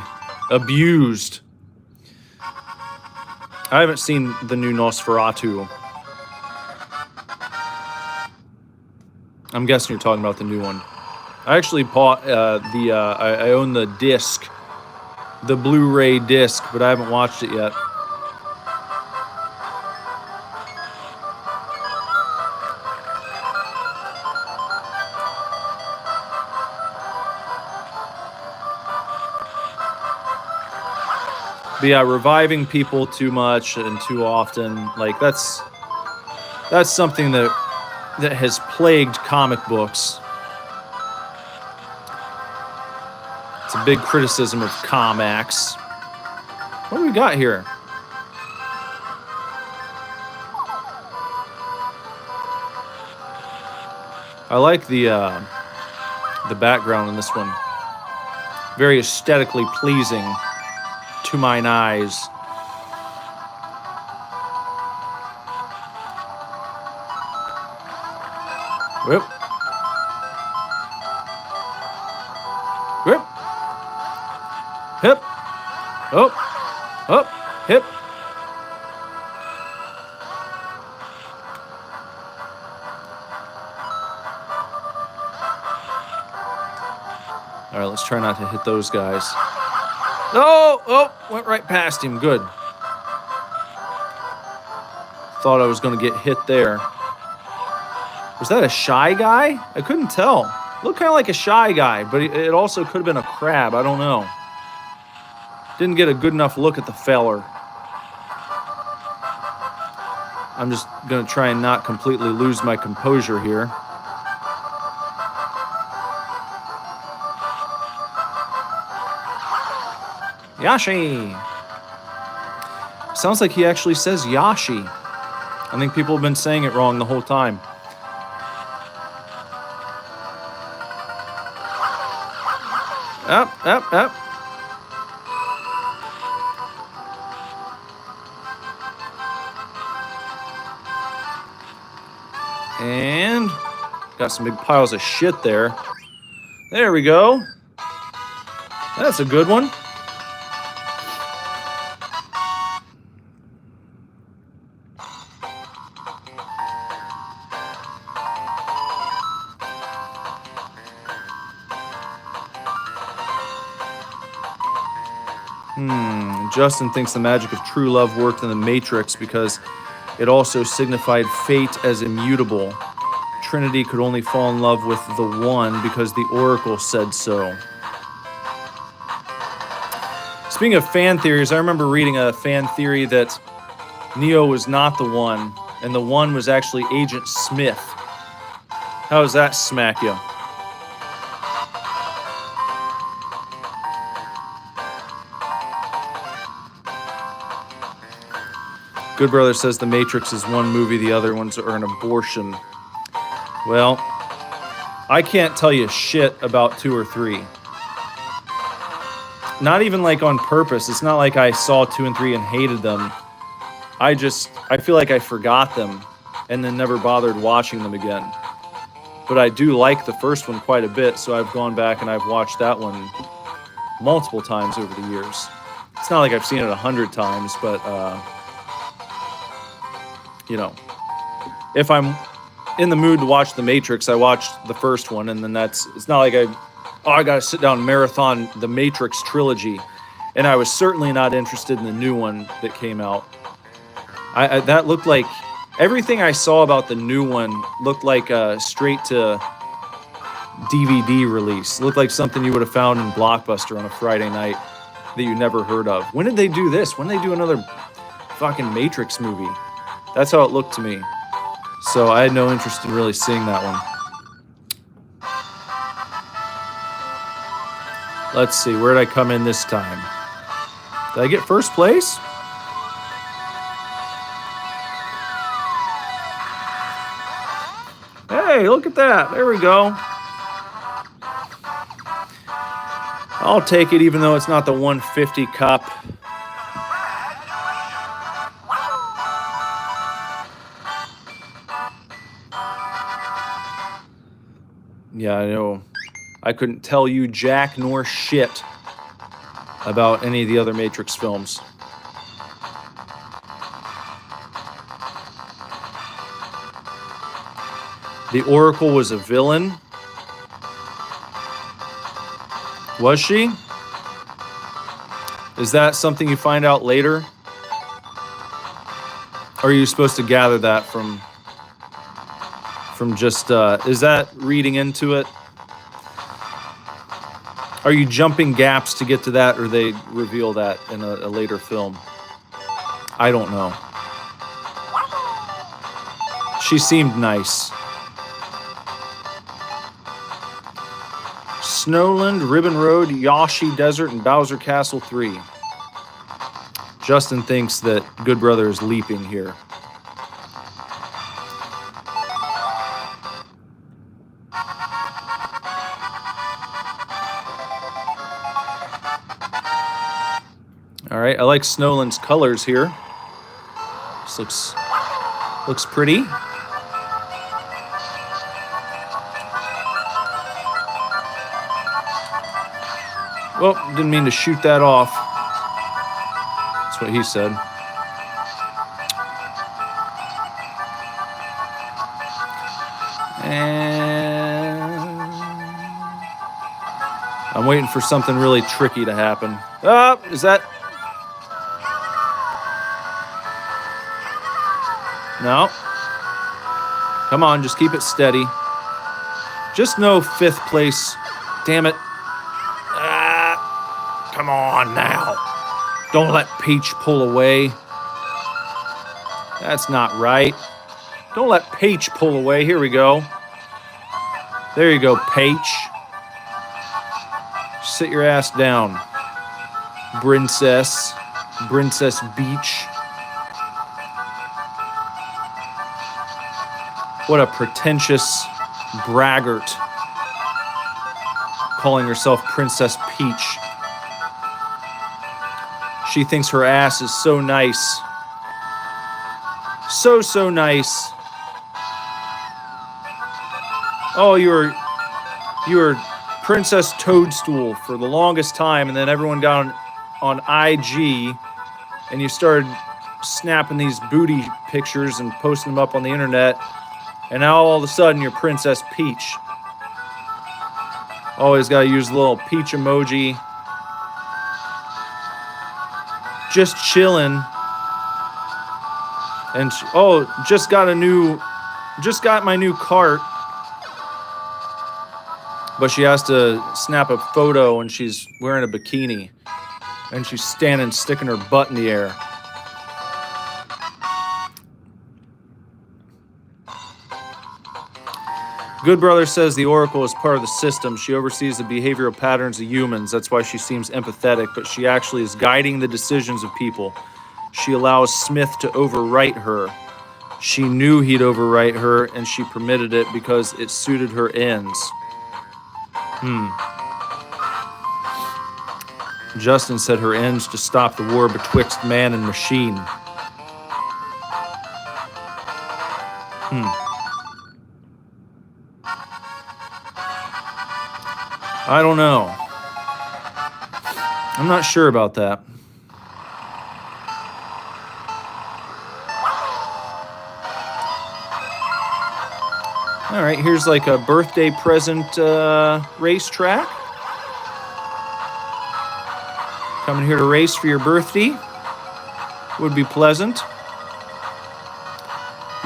abused. I haven't seen the new Nosferatu. I'm guessing you're talking about the new one. I actually bought I own the disc, the Blu-ray disc, but I haven't watched it yet. But yeah, reviving people too much and too often, like that's something that has plagued comic books. It's a big criticism of comics. What do we got here? I like the background in this one. Very aesthetically pleasing to mine eyes. Whip. Whip. Hip. Up. Up. Hip. All right, let's try not to hit those guys. Oh, went right past him. Good. Thought I was going to get hit there. Was that a shy guy? I couldn't tell. Looked kind of like a shy guy, but it also could have been a crab. I don't know. Didn't get a good enough look at the feller. I'm just going to try and not completely lose my composure here. Yashi! Sounds like he actually says Yashi. I think people have been saying it wrong the whole time. Up. And got some big piles of shit there. There we go. That's a good one. Justin thinks the magic of true love worked in the Matrix because it also signified fate as immutable. Trinity could only fall in love with the one because the Oracle said so. Speaking of fan theories, I remember reading a fan theory that Neo was not the one, and the one was actually Agent Smith. How does that smack you? Good Brother says The Matrix is one movie, the other ones are an abortion. Well, I can't tell you shit about 2 or 3. Not even like on purpose. It's not like I saw 2 and 3 and hated them. I feel like I forgot them and then never bothered watching them again. But I do like the first one quite a bit, so I've gone back and I've watched that one multiple times over the years. It's not like I've seen it 100 times, but you know, if I'm in the mood to watch The Matrix, I watched the first one, and then it's not like I gotta sit down and marathon the Matrix trilogy. And I was certainly not interested in the new one that came out. That looked like, everything I saw about the new one looked like a straight to DVD release. It looked like something you would have found in Blockbuster on a Friday night that you never heard of. When did they do this? When did they do another fucking Matrix movie? That's how it looked to me. So I had no interest in really seeing that one. Let's see, where did I come in this time? Did I get first place? Hey, look at that. There we go. I'll take it even though it's not the 150 cup. Yeah, I know. I couldn't tell you jack nor shit about any of the other Matrix films. The Oracle was a villain. Was she? Is that something you find out later? Or are you supposed to gather that from just, is that reading into it? Are you jumping gaps to get to that, or they reveal that in a later film? I don't know. She seemed nice. Snowland, Ribbon Road, Yoshi Desert, and Bowser Castle 3. Justin thinks that Good Brother is leaping here. All right, I like Snowland's colors here. This looks pretty. Well, didn't mean to shoot that off. That's what he said. And I'm waiting for something really tricky to happen. Oh, is that? No. Come on, just keep it steady. Just no 5th place. Damn it. Come on now. Don't let Peach pull away. That's not right. Don't let Peach pull away. Here we go. There you go, Peach. Sit your ass down. Princess. Princess Beach. What a pretentious braggart. Calling herself Princess Peach. She thinks her ass is so nice. So nice. Oh, you were Princess Toadstool for the longest time, and then everyone got on IG, and you started snapping these booty pictures and posting them up on the internet, and now all of a sudden you're Princess Peach. Always gotta use the little peach emoji. Just chilling. And just got my new Kart. But she has to snap a photo and she's wearing a bikini. And she's standing, sticking her butt in the air. Good Brother says the Oracle is part of the system. She oversees the behavioral patterns of humans. That's why she seems empathetic, but she actually is guiding the decisions of people. She allows Smith to overwrite her. She knew he'd overwrite her, and she permitted it because it suited her ends. Justin said her ends to stop the war betwixt man and machine. I don't know. I'm not sure about that. All right, here's like a birthday present racetrack. Coming here to race for your birthday would be pleasant.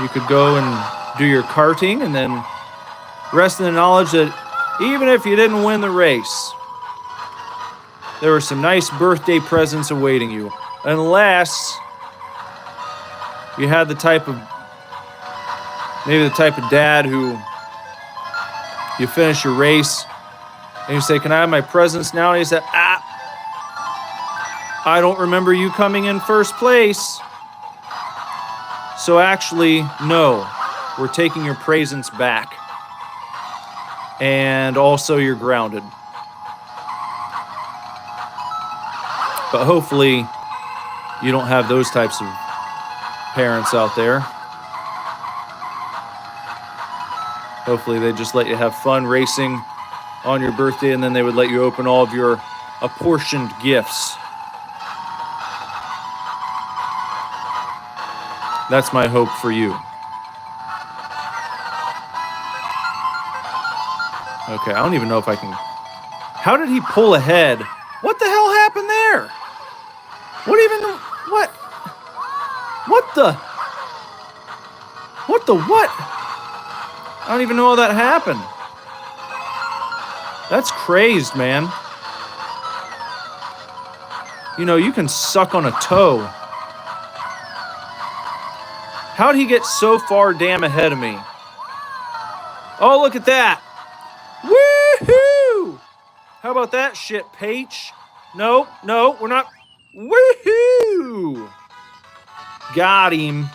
You could go and do your karting and then rest in the knowledge that even if you didn't win the race, there were some nice birthday presents awaiting you. Unless you had the type of dad who you finish your race and you say, "Can I have my presents now?" And he said, I don't remember you coming in first place. So actually, no. We're taking your presents back. And also you're grounded. But hopefully you don't have those types of parents out there. Hopefully they just let you have fun racing on your birthday, and then they would let you open all of your apportioned gifts. That's my hope for you. Okay, I don't even know if I can... How did he pull ahead? What the hell happened there? What even... What? What the... What the what? I don't even know how that happened. That's crazed, man. You know, you can suck on a toe. How'd he get so far damn ahead of me? Oh, look at that. Woohoo! How about that shit, Paige? No, we're not. Woohoo! Got him.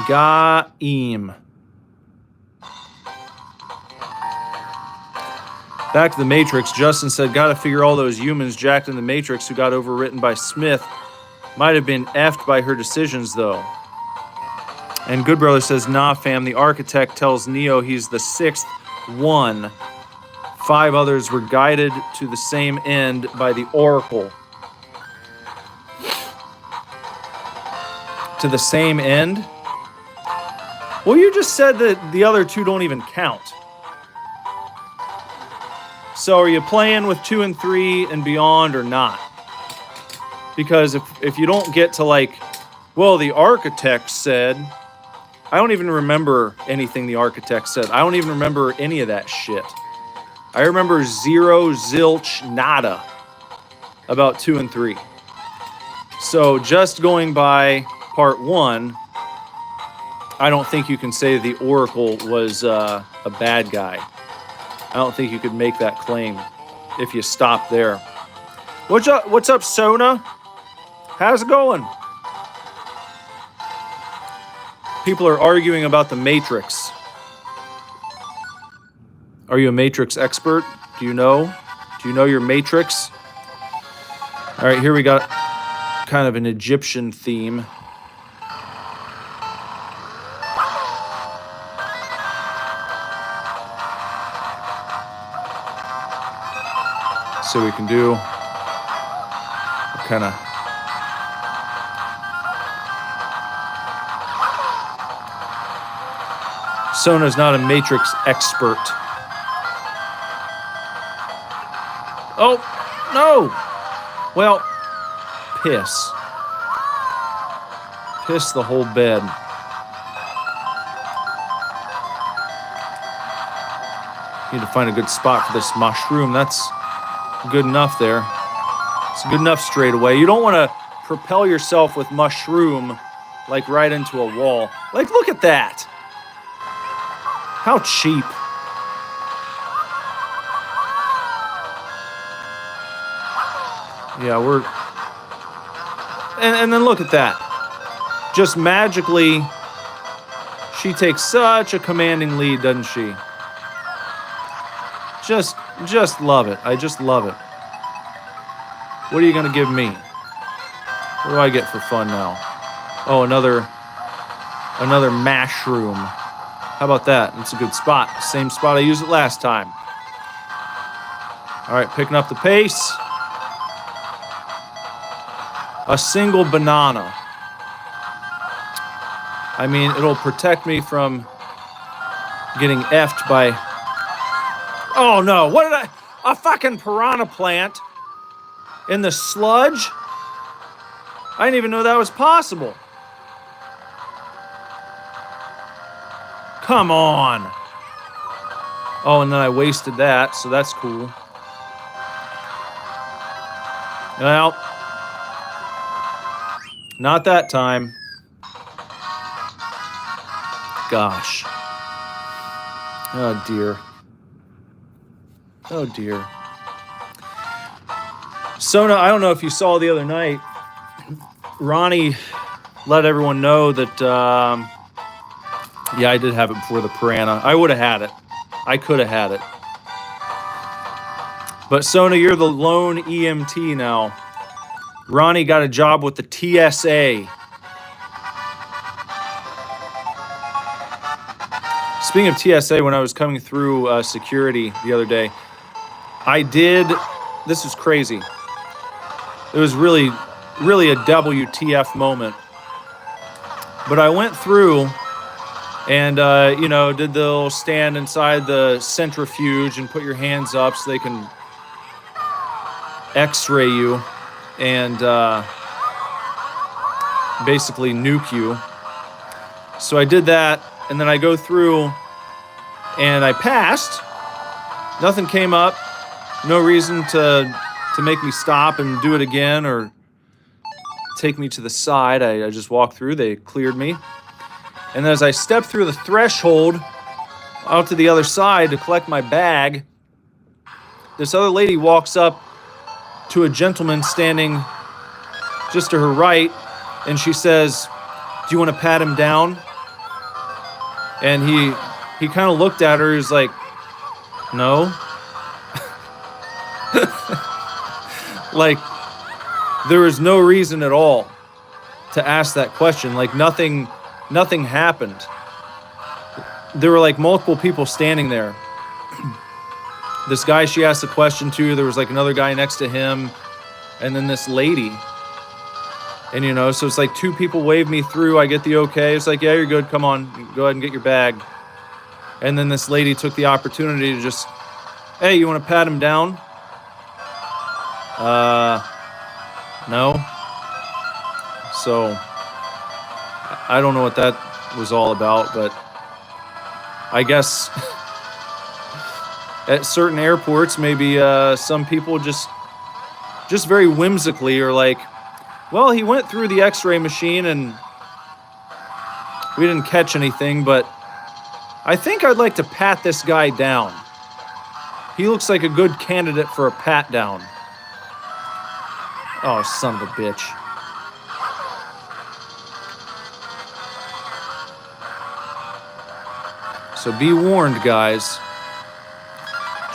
Got him. Back to the Matrix, Justin said, gotta figure all those humans jacked in the Matrix who got overwritten by Smith might have been effed by her decisions, though. And Good Brother says, nah, fam, the architect tells Neo he's the sixth one. 5 others were guided to the same end by the Oracle. To the same end? Well, you just said that the other 2 don't even count. So are you playing with 2 and 3 and beyond or not? Because if you don't get to like, well, the architect said, I don't even remember anything the architect said. I don't even remember any of that shit. I remember zero, zilch, nada about 2 and 3. So just going by part 1, I don't think you can say the Oracle was a bad guy. I don't think you could make that claim if you stop there. What's up, Sona? How's it going? People are arguing about the Matrix. Are you a Matrix expert? Do you know? Do you know your Matrix? All right, here we got kind of an Egyptian theme. So we can do kind of Sona's not a Matrix expert. Oh, no. Well, piss. Piss the whole bed. Need to find a good spot for this mushroom. That's good enough there. It's good enough straight away. You don't want to propel yourself with mushroom like right into a wall. Like, look at that. How cheap. Yeah, we're... And then look at that. Just magically, she takes such a commanding lead, doesn't she? Just love it. I just love it. What are you going to give me? What do I get for fun now? Oh, another mushroom. How about that? It's a good spot. Same spot I used it last time. All right, picking up the pace. A single banana. I mean, it'll protect me from getting effed by... Oh, no. What did I... A fucking piranha plant in the sludge? I didn't even know that was possible. Come on. Oh, and then I wasted that, so that's cool. Well, not that time. Gosh. Oh, dear. Oh, dear. Sona, I don't know if you saw the other night, Ronnie let everyone know that, yeah, I did have it before the Piranha. I would have had it. I could have had it. But Sona, you're the lone EMT now. Ronnie got a job with the TSA. Speaking of TSA, when I was coming through security the other day, this is crazy. It was really a WTF moment. But I went through and, did the little stand inside the centrifuge and put your hands up so they can x-ray you and basically nuke you. So I did that, and then I go through and I passed. Nothing came up. No reason to make me stop and do it again or take me to the side. I just walked through. They cleared me. And as I stepped through the threshold out to the other side to collect my bag, this other lady walks up to a gentleman standing just to her right, and she says, "Do you want to pat him down?" And he kind of looked at her. He's like, "No." Like, there was no reason at all to ask that question. Like, nothing happened. There were like multiple people standing there. This guy she asked a question to, there was like another guy next to him, and then this lady. And, so it's like two people wave me through. I get the okay. It's like, yeah, you're good. Come on, go ahead and get your bag. And then this lady took the opportunity to just, "Hey, you want to pat him down?" No. So, I don't know what that was all about, but I guess at certain airports, maybe some people just very whimsically are like, "Well, he went through the x-ray machine and we didn't catch anything, but I think I'd like to pat this guy down. He looks like a good candidate for a pat down." Oh, son of a bitch. So be warned, guys.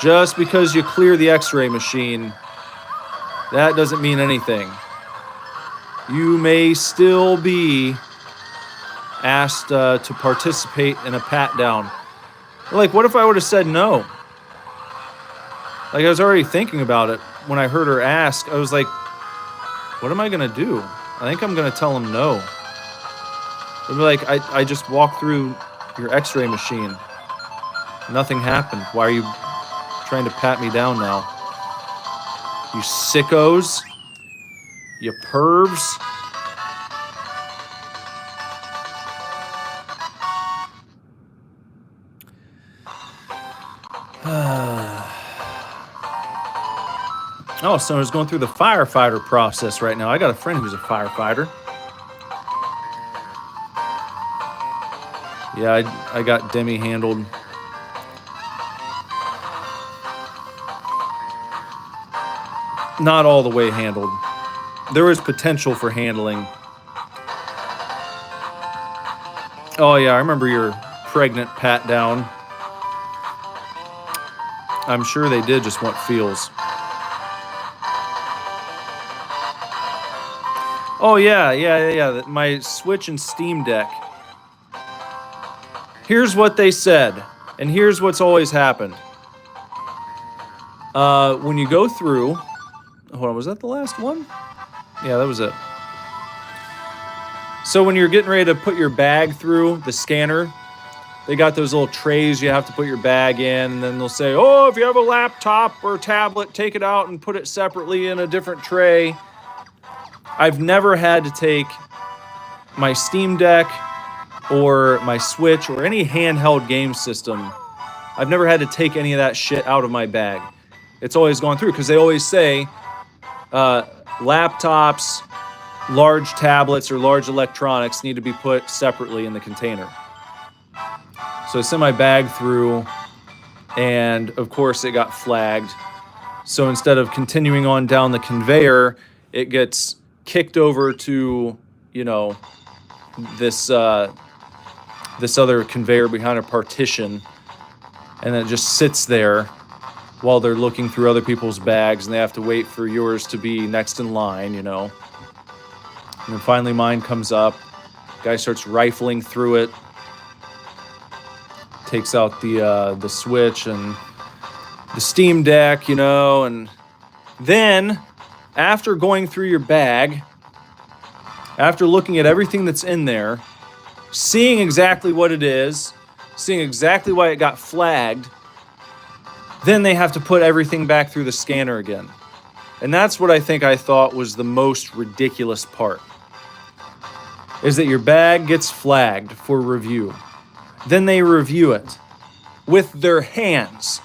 Just because you clear the x-ray machine, that doesn't mean anything. You may still be asked to participate in a pat down. Like, what if I would have said no? Like, I was already thinking about it when I heard her ask. I was like, what am I going to do? I think I'm going to tell him no. I'd be like, I just walked through your x-ray machine. Nothing happened. Why are you trying to pat me down now? You sickos. You pervs. Oh, so I was going through the firefighter process right now. I got a friend who's a firefighter. Yeah, I got demi-handled. Not all the way handled. There was potential for handling. Oh yeah, I remember your pregnant pat down. I'm sure they did just want feels. Oh yeah. My Switch and Steam Deck. Here's what they said, and here's what's always happened. When you go through, hold on, was that the last one? Yeah, that was it. So when you're getting ready to put your bag through the scanner, they got those little trays you have to put your bag in, and then they'll say, "Oh, if you have a laptop or tablet, take it out and put it separately in a different tray." I've never had to take my Steam Deck or my Switch or any handheld game system. I've never had to take any of that shit out of my bag. It's always gone through, because they always say laptops, large tablets, or large electronics need to be put separately in the container. So I sent my bag through, and of course it got flagged. So instead of continuing on down the conveyor, it gets kicked over to, you know, this this other conveyor behind a partition, and it just sits there while they're looking through other people's bags, and they have to wait for yours to be next in line, you know. And then finally mine comes up. Guy starts rifling through it, takes out the switch and the Steam Deck, you know, and then after going through your bag, after looking at everything that's in there, seeing exactly what it is, seeing exactly why it got flagged, then they have to put everything back through the scanner again. And that's what I thought was the most ridiculous part, is that your bag gets flagged for review. Then they review it with their hands.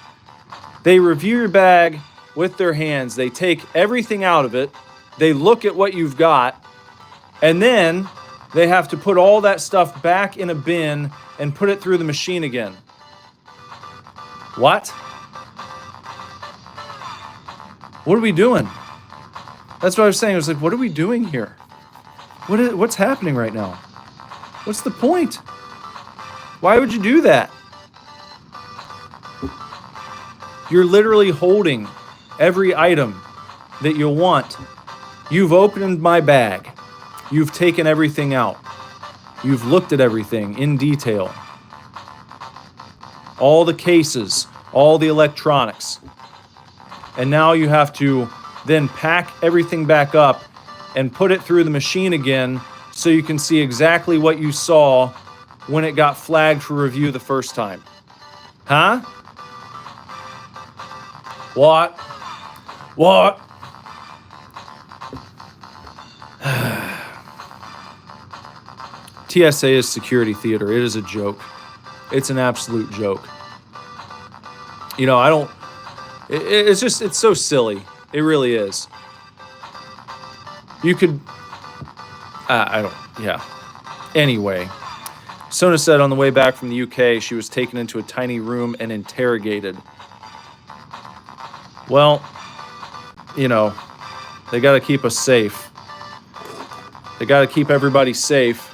They review your bag with their hands. They take everything out of it. They look at what you've got. And then they have to put all that stuff back in a bin and put it through the machine again. What? What are we doing? That's what I was saying. I was like, what are we doing here? What's happening right now? What's the point? Why would you do that? You're literally holding every item that you want. You've opened my bag. You've taken everything out. You've looked at everything in detail. All the cases, all the electronics. And now you have to then pack everything back up and put it through the machine again so you can see exactly what you saw when it got flagged for review the first time. Huh? What? What? TSA is security theater. It is a joke. It's an absolute joke. You know, I don't... It's so silly. It really is. You could... Yeah. Anyway. Sona said on the way back from the UK, she was taken into a tiny room and interrogated. Well, you know, they got to keep us safe. They got to keep everybody safe.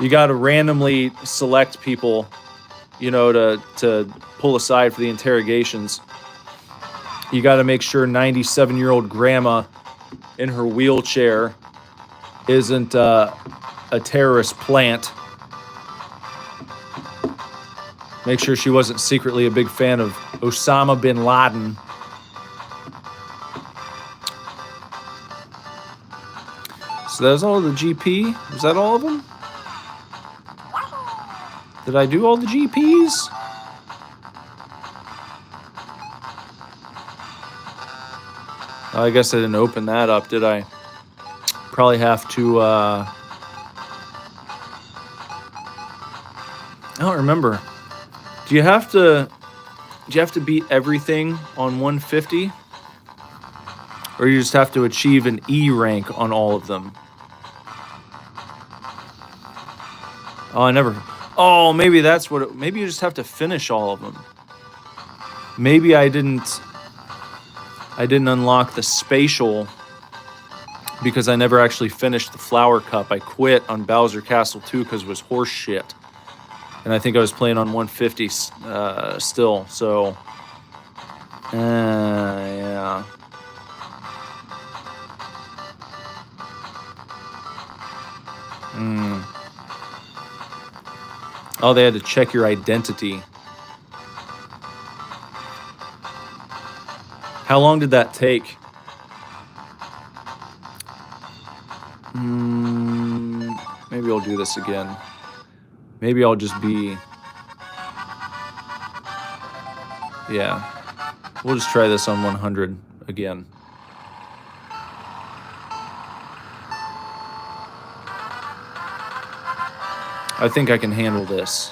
You got to randomly select people, you know, to pull aside for the interrogations. You got to make sure 97-year-old grandma in her wheelchair isn't a terrorist plant. Make sure she wasn't secretly a big fan of Osama bin Laden. So that was all of the GP? Was that all of them? Did I do all the GPs? I guess I didn't open that up, did I? Probably have to, I don't remember. Do you have to beat everything on 150? Or you just have to achieve an E rank on all of them? Oh, maybe that's what maybe you just have to finish all of them. Maybe I didn't unlock the spatial because I never actually finished the Flower Cup. I quit on Bowser Castle 2 because it was horse shit. And I think I was playing on 150 still, so... yeah. Oh, they had to check your identity. How long did that take? Maybe I'll do this again. Maybe I'll just be... Yeah. We'll just try this on 100 again. I think I can handle this.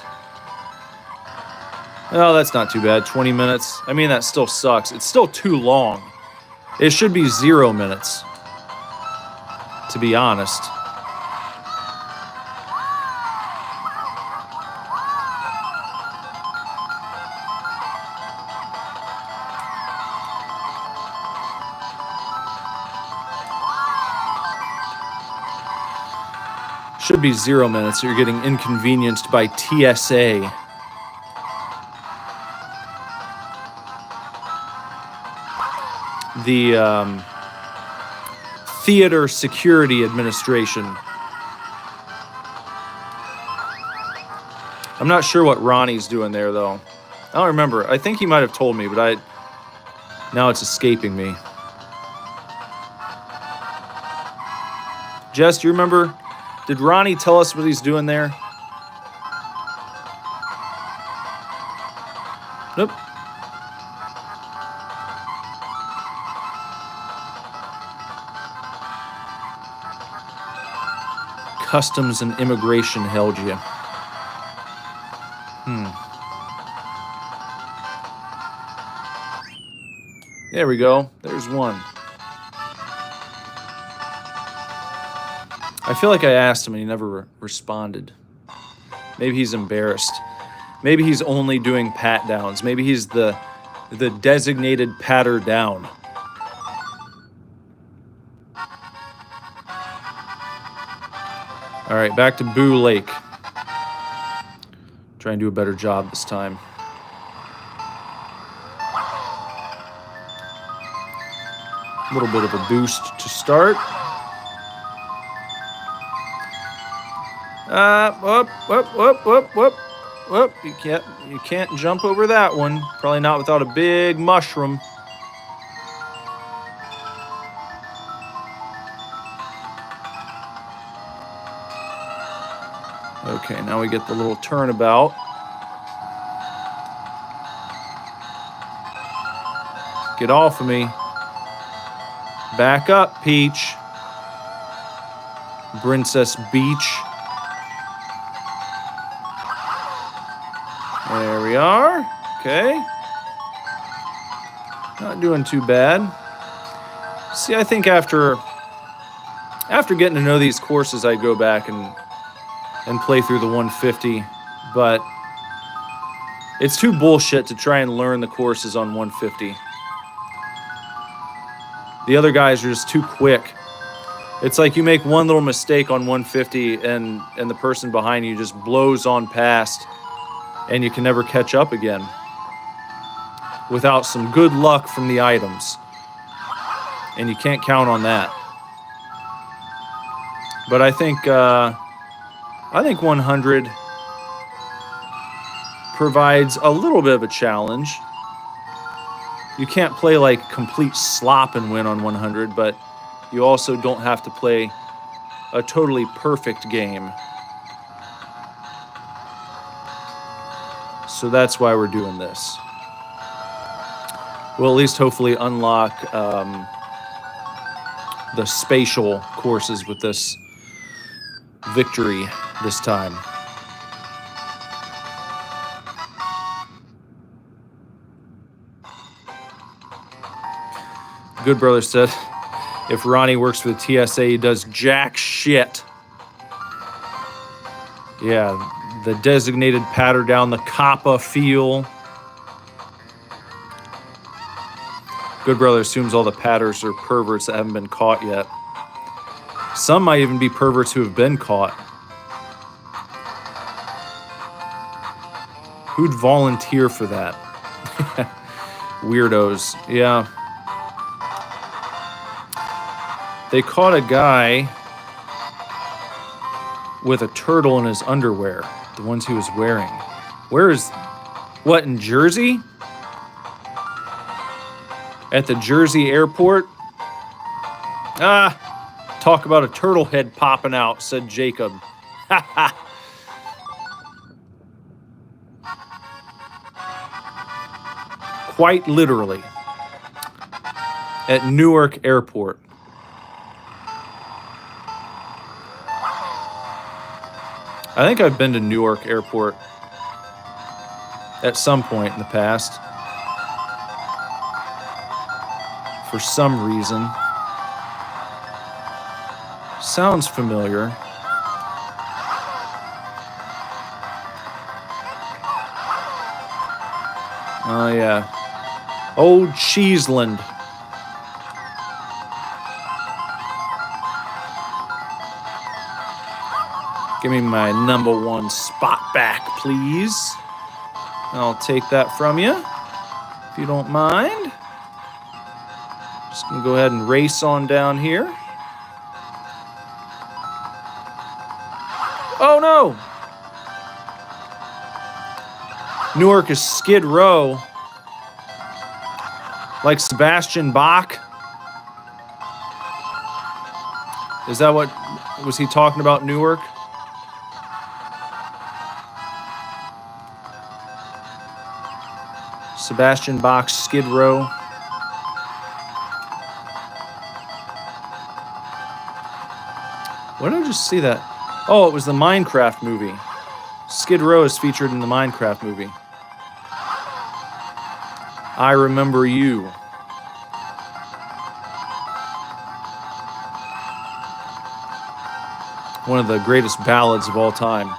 Oh, that's not too bad. 20 minutes. I mean, that still sucks. It's still too long. It should be 0 minutes, to be honest. Should be 0 minutes. You're getting inconvenienced by TSA. The Theater Security Administration. I'm not sure what Ronnie's doing there, though. I don't remember. I think he might have told me, but now it's escaping me. Jess, do you remember? Did Ronnie tell us what he's doing there? Nope. Customs and Immigration held you. There we go. There's one. I feel like I asked him and he never responded. Maybe he's embarrassed. Maybe he's only doing pat downs. Maybe he's the designated patter down. All right, back to Boo Lake. Try and do a better job this time. A little bit of a boost to start. Whoop. You can't jump over that one. Probably not without a big mushroom. Okay, now we get the little turnabout. Get off of me. Back up, Peach. Princess Beach. There we are. Okay. Not doing too bad. See, I think after getting to know these courses, I'd go back and play through the 150, but it's too bullshit to try and learn the courses on 150. The other guys are just too quick. It's like you make one little mistake on 150 and the person behind you just blows on past and you can never catch up again without some good luck from the items. And you can't count on that. But I think 100 provides a little bit of a challenge. You can't play like complete slop and win on 100, but you also don't have to play a totally perfect game. So that's why we're doing this. We'll at least hopefully unlock the spatial courses with this victory this time. Good Brother said, if Ronnie works for the TSA, he does jack shit. Yeah, the designated patter down the Kappa feel. Good Brother assumes all the patters are perverts that haven't been caught yet. Some might even be perverts who have been caught. Who'd volunteer for that? Weirdos. Yeah. They caught a guy with a turtle in his underwear. The ones he was wearing. Where is... What, in Jersey? At the Jersey airport? Talk about a turtle head popping out, said Jacob. Ha ha. Quite literally. At Newark Airport. I think I've been to Newark Airport at some point in the past. For some reason. Sounds familiar. Oh, yeah. Old Cheeseland. Give me my #1 spot back, please. I'll take that from you, if you don't mind. Just going to go ahead and race on down here. Oh, no! Newark is Skid Row. Like Sebastian Bach. Is that what... Was he talking about Newark? Sebastian Bach's Skid Row. Where did I just see that? Oh, it was the Minecraft movie. Skid Row is featured in the Minecraft movie. I Remember You. One of the greatest ballads of all time.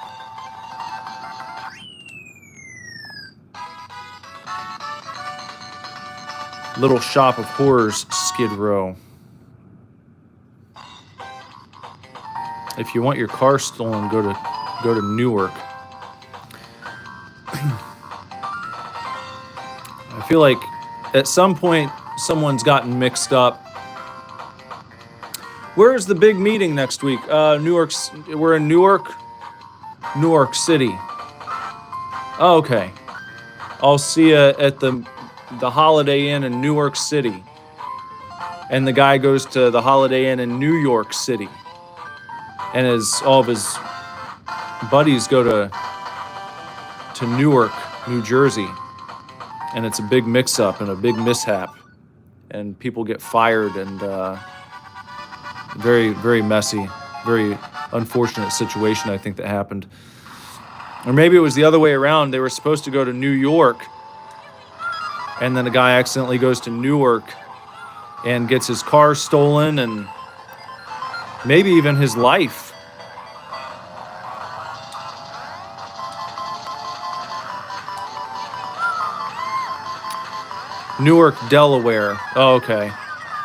Little Shop of Horrors, Skid Row. If you want your car stolen, go to Newark. I feel like at some point someone's gotten mixed up. Where's the big meeting next week? We're in Newark City. Oh, okay. I'll see you at the Holiday Inn in Newark City. And the guy goes to the Holiday Inn in New York City. And all of his buddies go to Newark, New Jersey. And it's a big mix-up and a big mishap. And people get fired and very, very messy, very unfortunate situation, I think, that happened. Or maybe it was the other way around. They were supposed to go to New York, and then a guy accidentally goes to Newark and gets his car stolen and maybe even his life. Newark, Delaware. Oh, okay.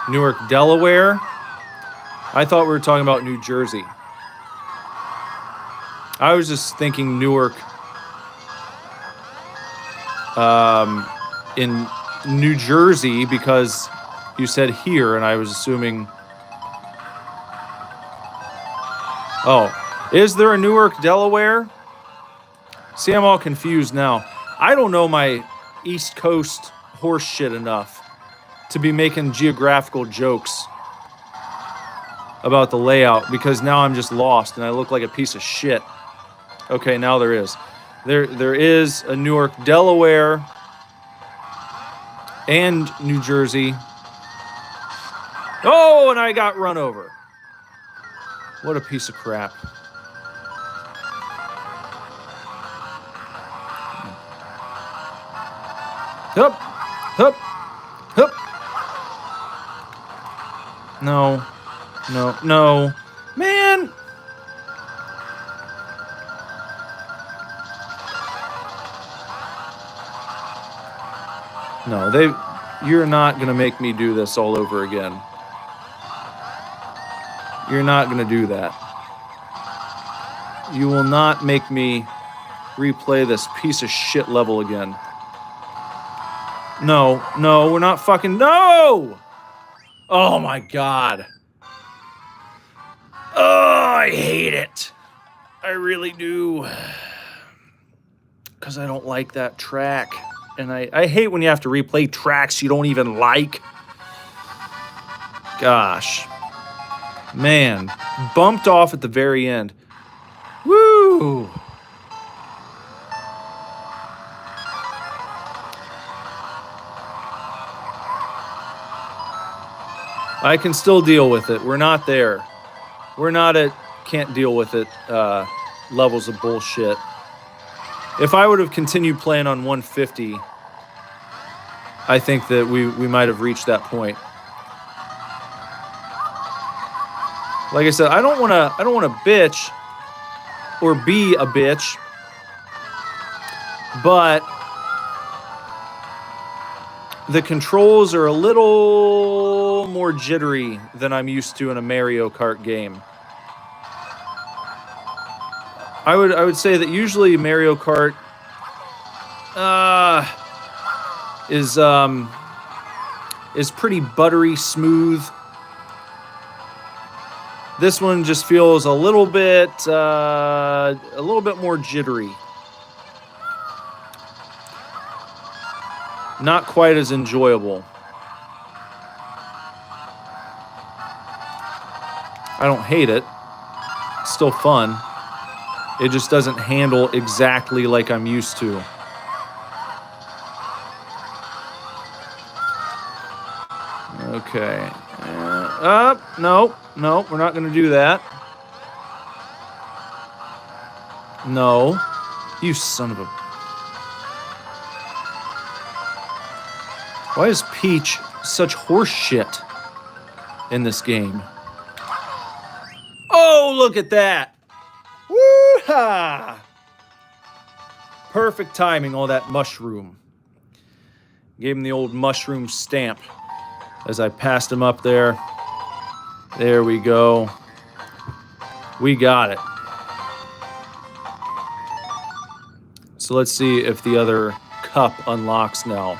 Newark, Delaware? I thought we were talking about New Jersey. I was just thinking Newark in New Jersey because you said here, and I was assuming... Oh, is there a Newark, Delaware? See, I'm all confused now. I don't know my East Coast horse shit enough to be making geographical jokes about the layout because now I'm just lost and I look like a piece of shit. Okay, now there is. There is a Newark, Delaware, and New Jersey. Oh, and I got run over. What a piece of crap. Hup, hup, hup. No, no, no. Man! No, you're not going to make me do this all over again. You're not going to do that. You will not make me replay this piece of shit level again. No, no, we're not fucking... No! Oh, my God. Oh, I hate it. I really do. Because I don't like that track. And I hate when you have to replay tracks you don't even like. Gosh. Man. Bumped off at the very end. Woo! I can still deal with it. We're not there. We're not at can't deal with it levels of bullshit. If I would have continued playing on 150, I think that we might have reached that point. Like I said, I don't want to bitch or be a bitch, but the controls are a little more jittery than I'm used to in a Mario Kart game. I would say that usually Mario Kart is pretty buttery smooth. This one just feels a little bit more jittery. Not quite as enjoyable. I don't hate it. It's still fun. It just doesn't handle exactly like I'm used to. Okay. No, we're not going to do that. No. You son of a... Why is Peach such horse shit in this game? Oh, look at that. Woo-ha! Perfect timing, all that mushroom. Gave him the old mushroom stamp as I passed him up there. There we go. We got it. So let's see if the other cup unlocks now,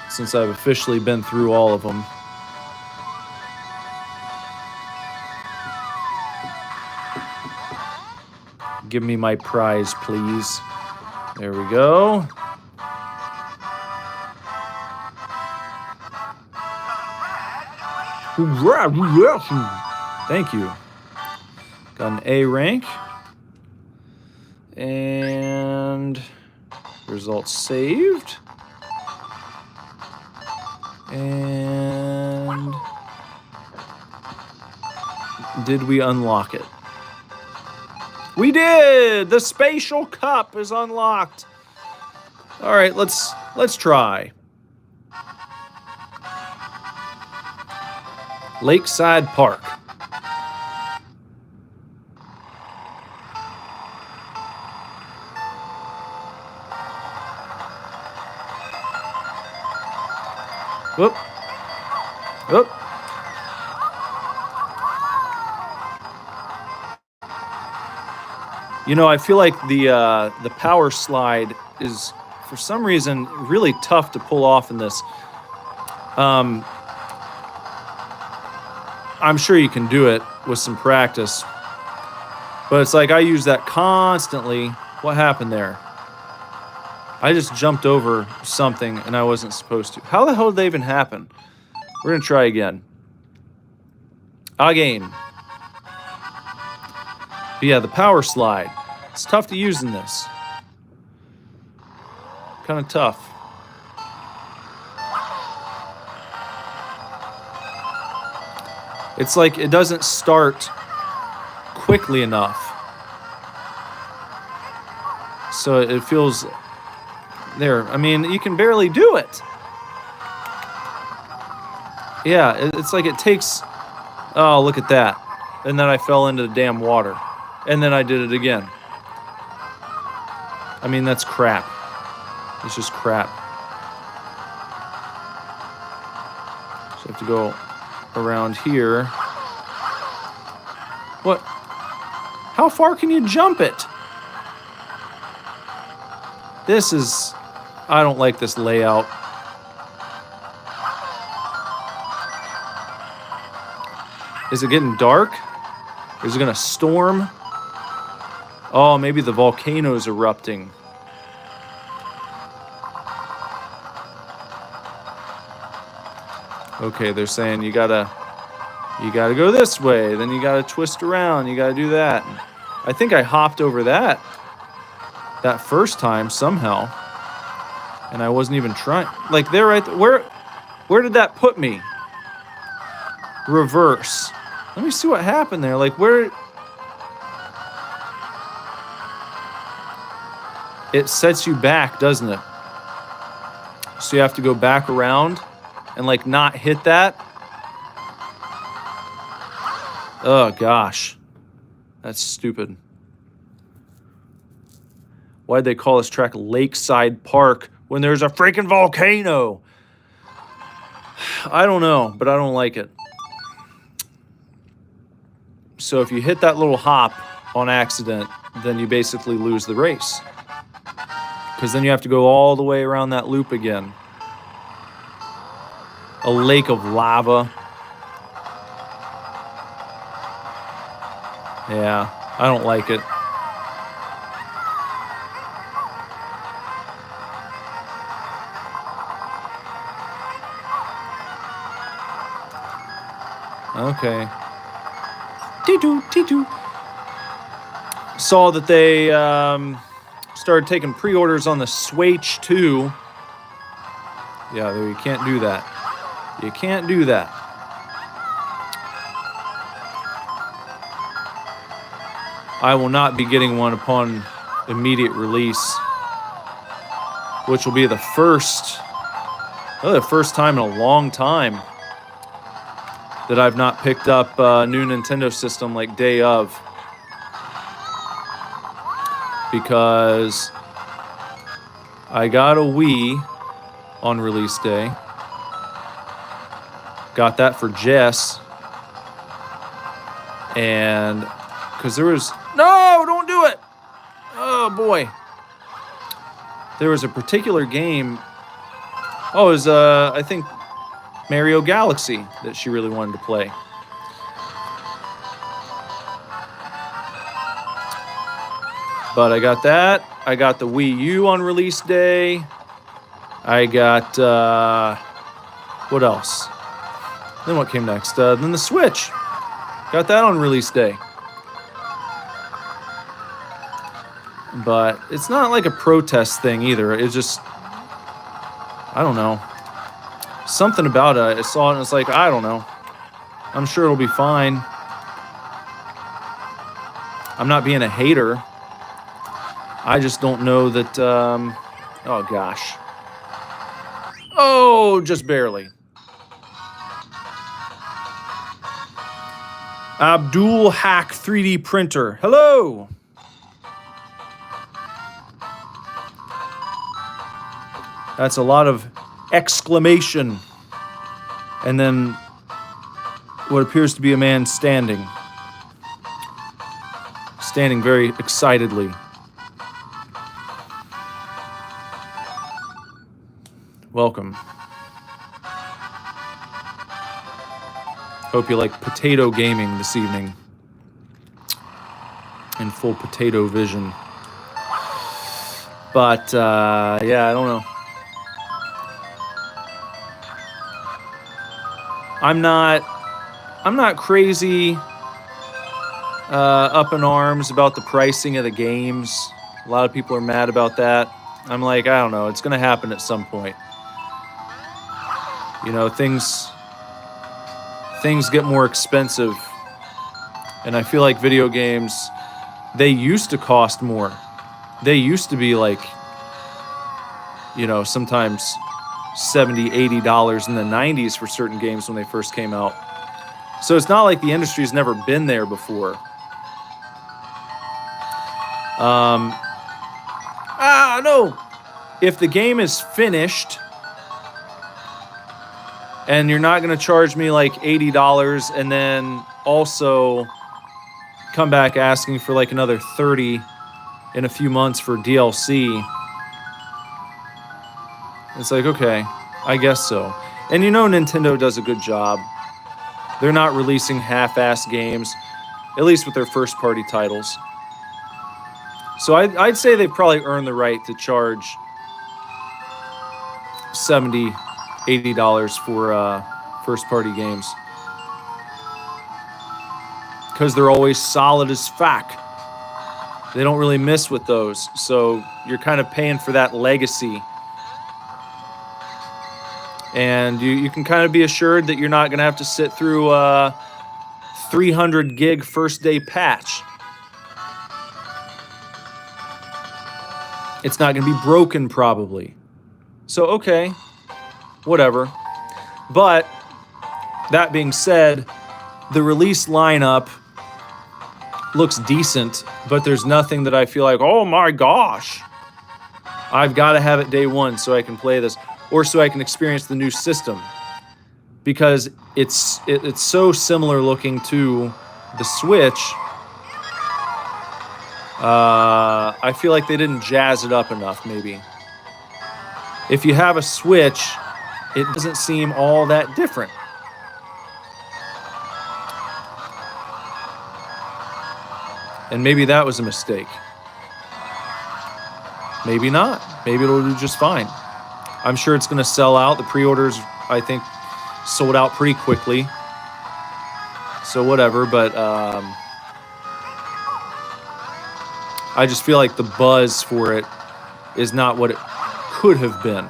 since I've officially been through all of them. Give me my prize, please. There we go. Thank you. Got an A rank. And results saved. And did we unlock it? We did! The spatial cup is unlocked. All right, let's try. Lakeside Park. Whoop. Whoop. You know, I feel like the power slide is, for some reason, really tough to pull off in this. I'm sure you can do it with some practice, but it's like I use that constantly. What happened there? I just jumped over something and I wasn't supposed to. How the hell did that even happen? We're gonna try again. Again. But yeah, the power slide. It's tough to use in this. Kind of tough. It's like it doesn't start quickly enough. So it feels... There, I mean, you can barely do it. Yeah, it's like it takes... Oh, look at that. And then I fell into the damn water. And then I did it again. I mean, that's crap. It's just crap. So I have to go around here. What? How far can you jump it? This is... I don't like this layout. Is it getting dark? Is it gonna storm? Oh, maybe the volcano's erupting. Okay, they're saying you gotta go this way, then you gotta twist around, you gotta do that. I think I hopped over that first time somehow, and I wasn't even trying. Like there, right there, where did that put me? Reverse. Let me see what happened there. Like where? It sets you back, doesn't it? So you have to go back around and like not hit that. Oh gosh, that's stupid. Why'd they call this track Lakeside Park when there's a freaking volcano? I don't know, but I don't like it. So if you hit that little hop, on accident, then you basically lose the race. Because then you have to go all the way around that loop again. A lake of lava. Yeah, I don't like it. Okay. T2. Saw that they started taking pre-orders on the Switch 2. Yeah, you can't do that. You can't do that. I will not be getting one upon immediate release, which will be the first time in a long time that I've not picked up a new Nintendo system like day of, because I got a Wii on release day. Got that for Jess, and because there was don't do it. Oh boy, there was a particular game. Oh, it was I think Mario Galaxy that she really wanted to play. But I got that. I got the Wii U on release day. I got what else? Then what came next? Then the Switch. Got that on release day. But it's not like a protest thing either. It's just, I don't know. Something about it. I saw it and it's like, I don't know. I'm sure it'll be fine. I'm not being a hater. I just don't know that, oh gosh. Oh, just barely. Abdul Hack 3D Printer. Hello. That's a lot of exclamation. And then what appears to be a man standing. Standing very excitedly. Welcome. Hope you like potato gaming this evening. In full potato vision. But, yeah, I don't know. I'm not crazy up in arms about the pricing of the games. A lot of people are mad about that. I'm like, I don't know. It's going to happen at some point. You know, things get more expensive. And I feel like video games, they used to cost more. They used to be like, you know, sometimes $70, $80 in the 90s for certain games when they first came out. So it's not like the industry's never been there before. No. If the game is finished and you're not going to charge me like $80 and then also come back asking for like another $30 in a few months for DLC, it's like, okay, I guess so. And you know Nintendo does a good job. They're not releasing half-assed games, at least with their first-party titles. So I'd say they probably earn the right to charge $70, $80 for first-party games. Because they're always solid as fuck. They don't really miss with those. So you're kind of paying for that legacy. And you can kind of be assured that you're not going to have to sit through a 300 gig first day patch. It's not going to be broken probably. So, okay, whatever. But that being said, the release lineup looks decent, but there's nothing that I feel like, oh my gosh, I've got to have it day one so I can play this. Or so I can experience the new system, because it's so similar looking to the Switch I feel like they didn't jazz it up enough, maybe. If you have a Switch, it doesn't seem all that different. And maybe that was a mistake. Maybe not. Maybe it'll do just fine. I'm sure it's going to sell out. The pre-orders, I think, sold out pretty quickly. So whatever, but I just feel like the buzz for it is not what it could have been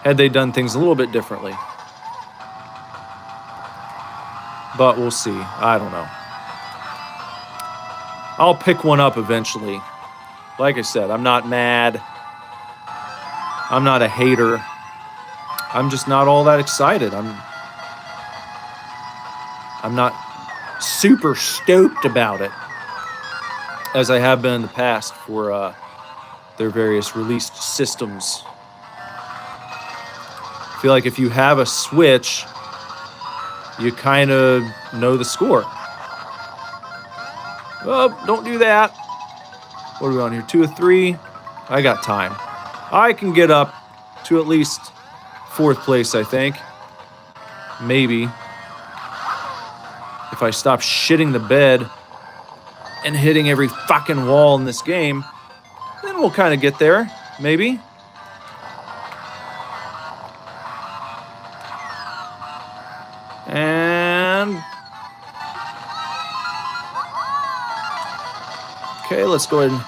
had they done things a little bit differently. But we'll see. I don't know. I'll pick one up eventually. Like I said, I'm not mad. I'm not a hater. I'm just not all that excited. I'm not super stoked about it as I have been in the past for their various released systems. I feel like if you have a Switch, you kind of know the score. Oh, don't do that. What are we on here? 2 or 3? I got time. I can get up to at least 4th place, I think. Maybe. If I stop shitting the bed and hitting every fucking wall in this game, then we'll kind of get there. Maybe. And... okay, let's go ahead and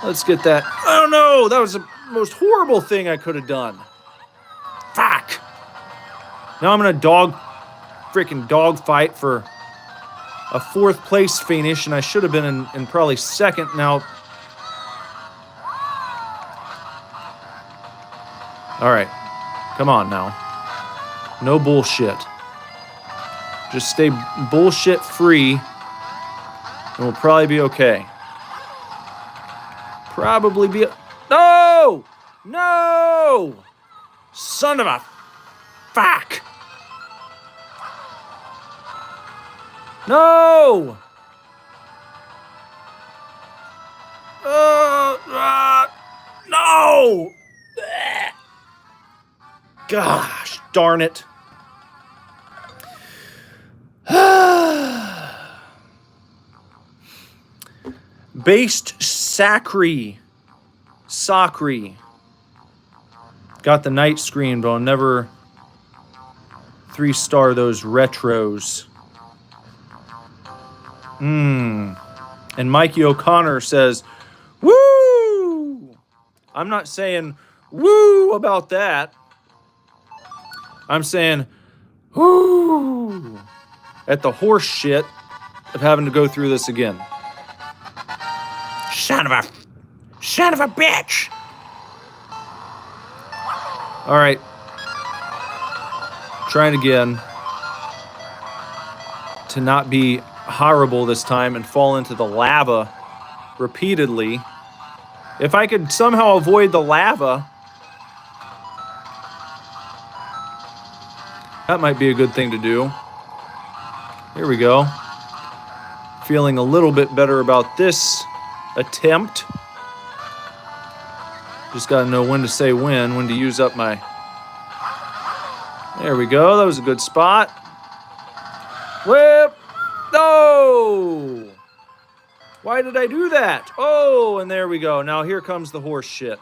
let's get that. I don't know. That was the most horrible thing I could have done. Fuck. Now I'm going to freaking dogfight for a 4th place finish, and I should have been in probably 2nd. Now, all right. Come on now. No bullshit. Just stay bullshit free, and we'll probably be okay. Probably be... no! No! Son of a... fuck! No! No! Gosh, darn it. Based Sacri. Got the night screen, but I'll never 3-star those retros. And Mikey O'Connor says, woo! I'm not saying woo about that. I'm saying woo at the horse shit of having to go through this again. Son of a bitch. All right. Trying again to not be horrible this time and fall into the lava repeatedly. If I could somehow avoid the lava, that might be a good thing to do. Here we go. Feeling a little bit better about this attempt. Just got to know when to say when to use up my... there we go. That was a good spot. Whip! No! Why did I do that? Oh, and there we go. Now here comes the horse shit.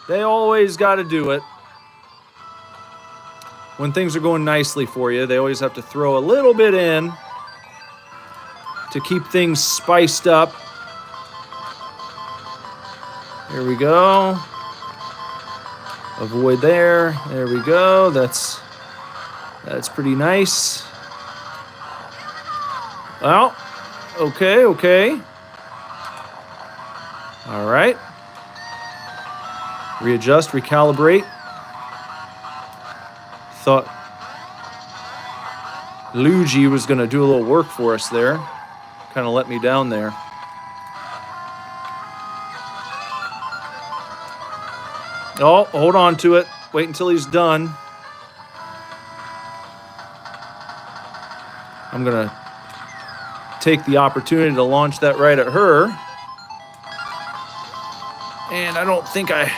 They always got to do it. When things are going nicely for you, they always have to throw a little bit in to keep things spiced up. Here we go. Avoid there. There we go. That's pretty nice. Well, okay. All right. Readjust, recalibrate. Thought Luigi was going to do a little work for us there. Kind of let me down there. Oh, hold on to it. Wait until he's done. I'm going to take the opportunity to launch that right at her. And I don't think I...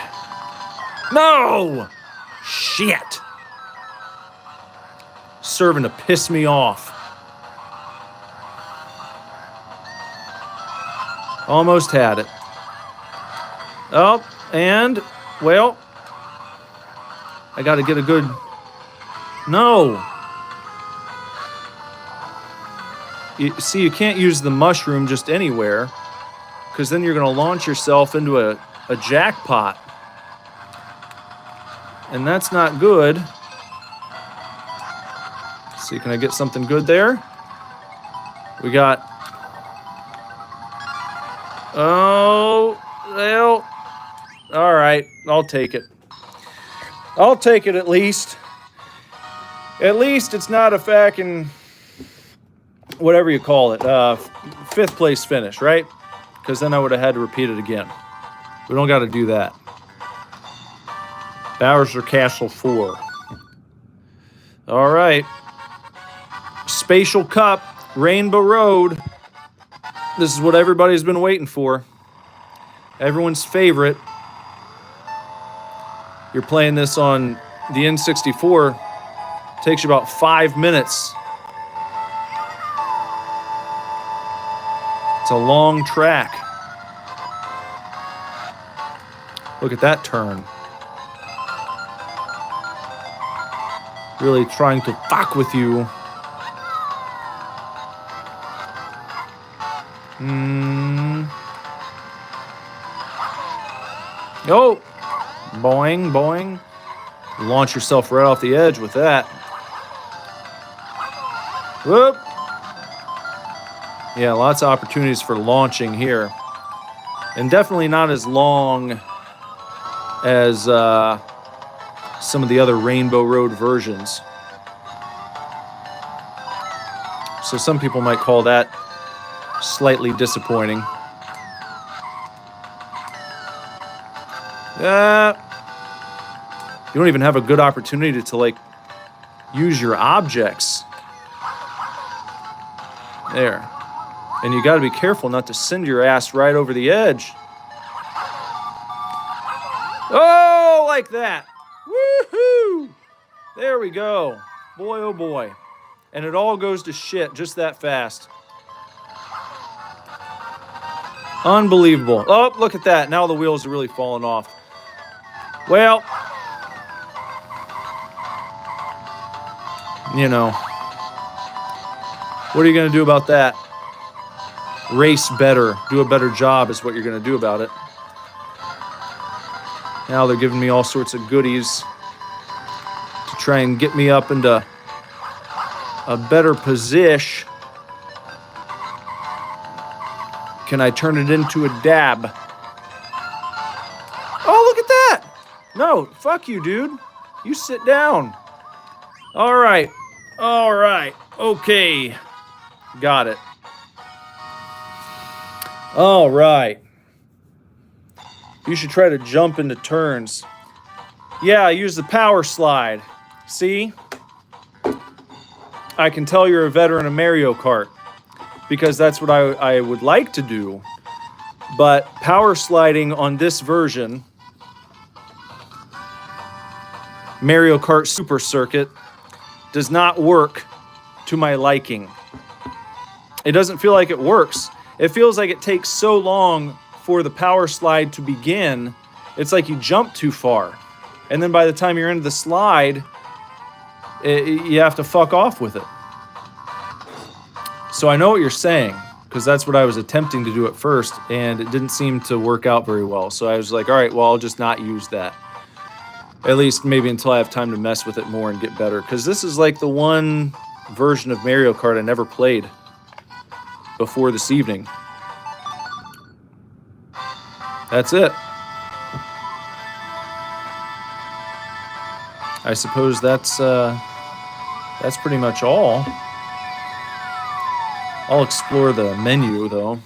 No! Shit! Serving to piss me off. Almost had it. Oh, and, well, I got to get a good... No! See, you can't use the mushroom just anywhere, because then you're going to launch yourself into a jackpot. And that's not good. See, can I get something good there? We got... Oh, well... All right, I'll take it. I'll take it at least. At least it's not a fucking... whatever you call it, 5th place finish, right? Because then I would have had to repeat it again. We don't got to do that. Bowser Castle 4. All right. Spatial Cup, Rainbow Road. This is what everybody's been waiting for. Everyone's favorite. You're playing this on the N64. Takes you about 5 minutes. It's a long track. Look at that turn. Really trying to fuck with you. Oh! Boing, boing. Launch yourself right off the edge with that. Whoop! Yeah, lots of opportunities for launching here. And definitely not as long as some of the other Rainbow Road versions. So some people might call that slightly disappointing. You don't even have a good opportunity to, like, use your objects. There. And you got to be careful not to send your ass right over the edge. Oh, like that. Woohoo! There we go. Boy, oh boy. And it all goes to shit just that fast. Unbelievable. Oh, look at that. Now the wheels are really falling off. Well, you know, what are you going to do about that? Race better. Do a better job is what you're going to do about it. Now they're giving me all sorts of goodies to try and get me up into a better position. Can I turn it into a dab? Oh, look at that! No, fuck you, dude. You sit down. All right. All right. Okay. Got it. All right. You should try to jump into turns. Yeah, use the power slide. See? I can tell you're a veteran of Mario Kart, because that's what I would like to do. But power sliding on this version, Mario Kart Super Circuit, does not work to my liking. It doesn't feel like it works. It feels like it takes so long for the power slide to begin. It's like you jump too far. And then by the time you're into the slide, you have to fuck off with it. So I know what you're saying, because that's what I was attempting to do at first, and it didn't seem to work out very well. So I was like, all right, well, I'll just not use that. At least maybe until I have time to mess with it more and get better. Because this is like the one version of Mario Kart I never played before this evening. That's it. I suppose that's pretty much all. I'll explore the menu, though.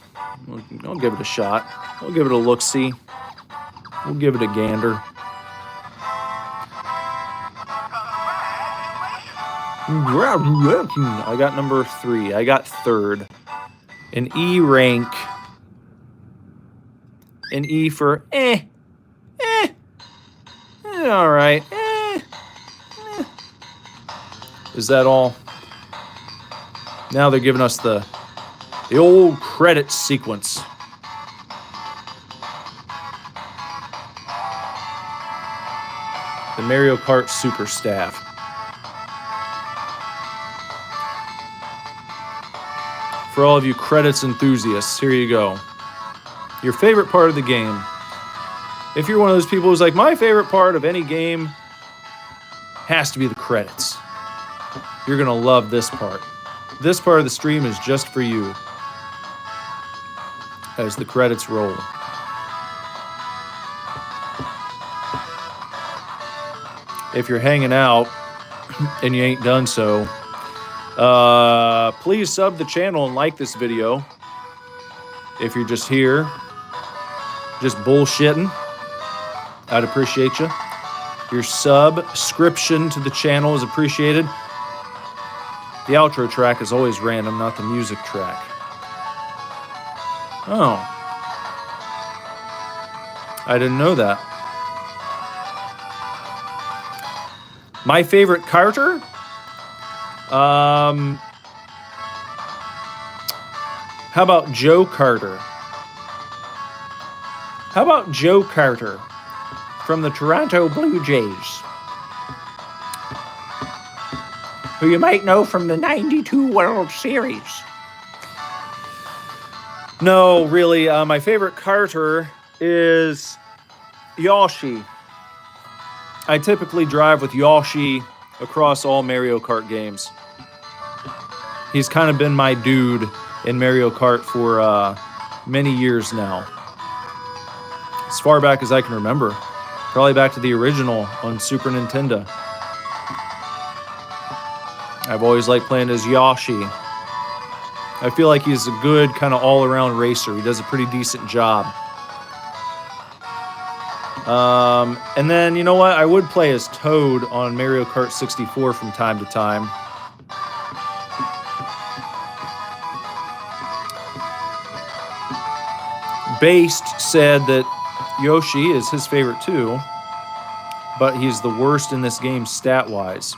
I'll give it a shot. I'll give it a look-see. We'll give it a gander. I got number 3. I got 3rd. An E rank. An E for all right. Is that all? Now they're giving us the old credits sequence. The Mario Kart Super Staff. For all of you credits enthusiasts, here you go. Your favorite part of the game. If you're one of those people who's like, my favorite part of any game has to be the credits. You're going to love this part. This part of the stream is just for you. As the credits roll. If you're hanging out and you ain't done so, please sub the channel and like this video. If you're just here, just bullshitting, I'd appreciate you. Your subscription to the channel is appreciated. The outro track is always random, not the music track. Oh. I didn't know that. My favorite Karter? How about Joe Carter? How about Joe Carter from the Toronto Blue Jays? Who you might know from the '92 World Series. No, really, my favorite Karter is Yoshi. I typically drive with Yoshi across all Mario Kart games. He's kind of been my dude in Mario Kart for many years now. As far back as I can remember. Probably back to the original on Super Nintendo. I've always liked playing as Yoshi. I feel like he's a good kind of all-around racer. He does a pretty decent job. And then, you know what? I would play as Toad on Mario Kart 64 from time to time. Based said that Yoshi is his favorite too, but he's the worst in this game stat-wise.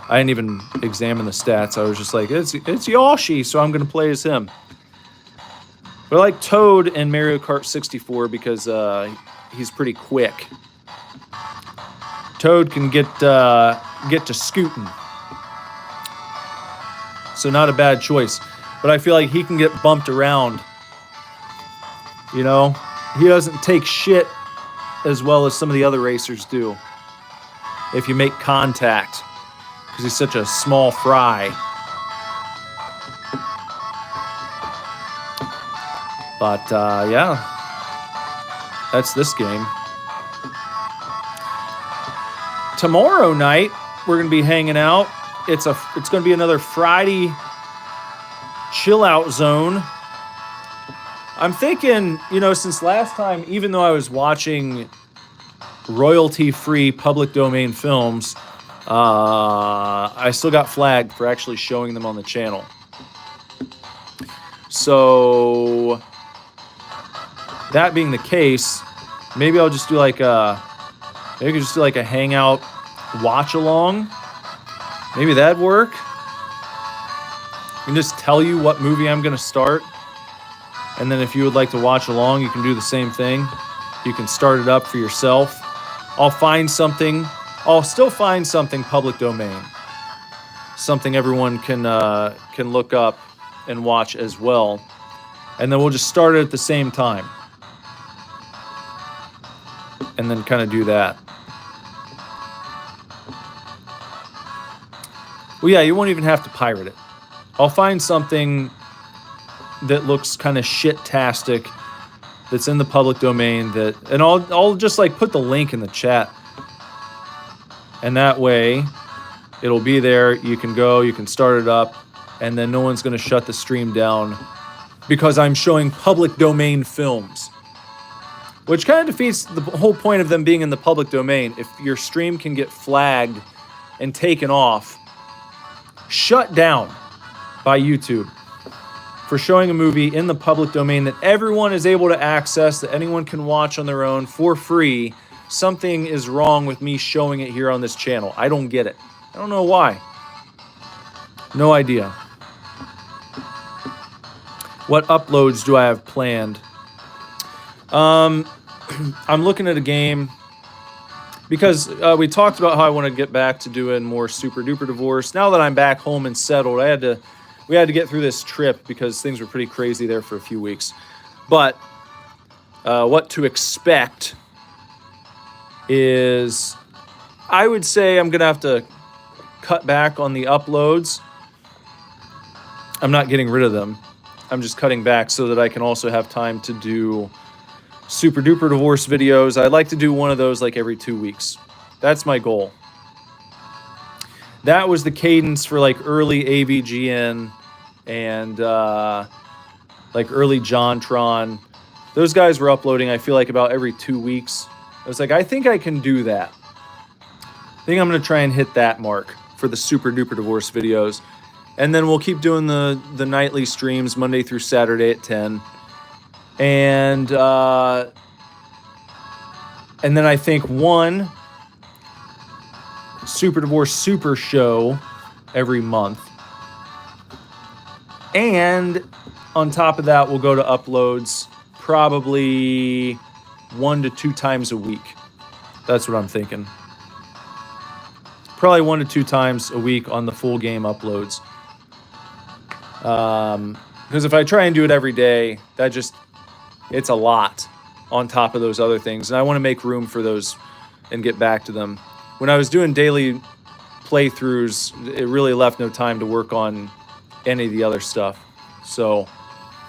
I didn't even examine the stats. I was just like, it's Yoshi, so I'm going to play as him. But I like Toad in Mario Kart 64 because he's pretty quick. Toad can get to scooting. So not a bad choice. But I feel like he can get bumped around. You know? He doesn't take shit as well as some of the other racers do. If you make contact. Because he's such a small fry. But, yeah. That's this game. Tomorrow night, we're going to be hanging out. It's going to be another Friday chill out zone. I'm thinking, you know, since last time, even though I was watching royalty-free public domain films, I still got flagged for actually showing them on the channel. So, that being the case, maybe I'll just do like a hangout watch along. Maybe that'd work. I can just tell you what movie I'm going to start. And then if you would like to watch along, you can do the same thing. You can start it up for yourself. I'll still find something public domain. Something everyone can look up and watch as well. And then we'll just start it at the same time. And then kind of do that. Well, yeah, you won't even have to pirate it. I'll find something that looks kind of shit-tastic that's in the public domain and I'll just like put the link in the chat. And that way it'll be there. You can go, you can start it up, and then no one's going to shut the stream down because I'm showing public domain films. Which kind of defeats the whole point of them being in the public domain. If your stream can get flagged and taken off, shut down by YouTube for showing a movie in the public domain that everyone is able to access, that anyone can watch on their own for free, something is wrong with me showing it here on this channel. I don't get it. I don't know why. No idea. What uploads do I have planned? I'm looking at a game because we talked about how I want to get back to doing more Super Duper Divorce. Now that I'm back home and settled, we had to get through this trip because things were pretty crazy there for a few weeks. But what to expect is, I would say I'm going to have to cut back on the uploads. I'm not getting rid of them. I'm just cutting back so that I can also have time to do Super Duper Divorce videos. I'd like to do one of those like every 2 weeks. That's my goal. That was the cadence for like early AVGN and like early JonTron. Those guys were uploading, I feel like, about every 2 weeks. I was like, I think I can do that. I think I'm going to try and hit that mark for the Super Duper Divorce videos. And then we'll keep doing the nightly streams Monday through Saturday at 10. And then I think one Super Divorce Super Show every month. And on top of that, we'll go to uploads probably 1 to 2 times a week. That's what I'm thinking. Probably 1 to 2 times a week on the full game uploads. Because if I try and do it every day, it's a lot on top of those other things. And I want to make room for those and get back to them. When I was doing daily playthroughs, it really left no time to work on any of the other stuff. So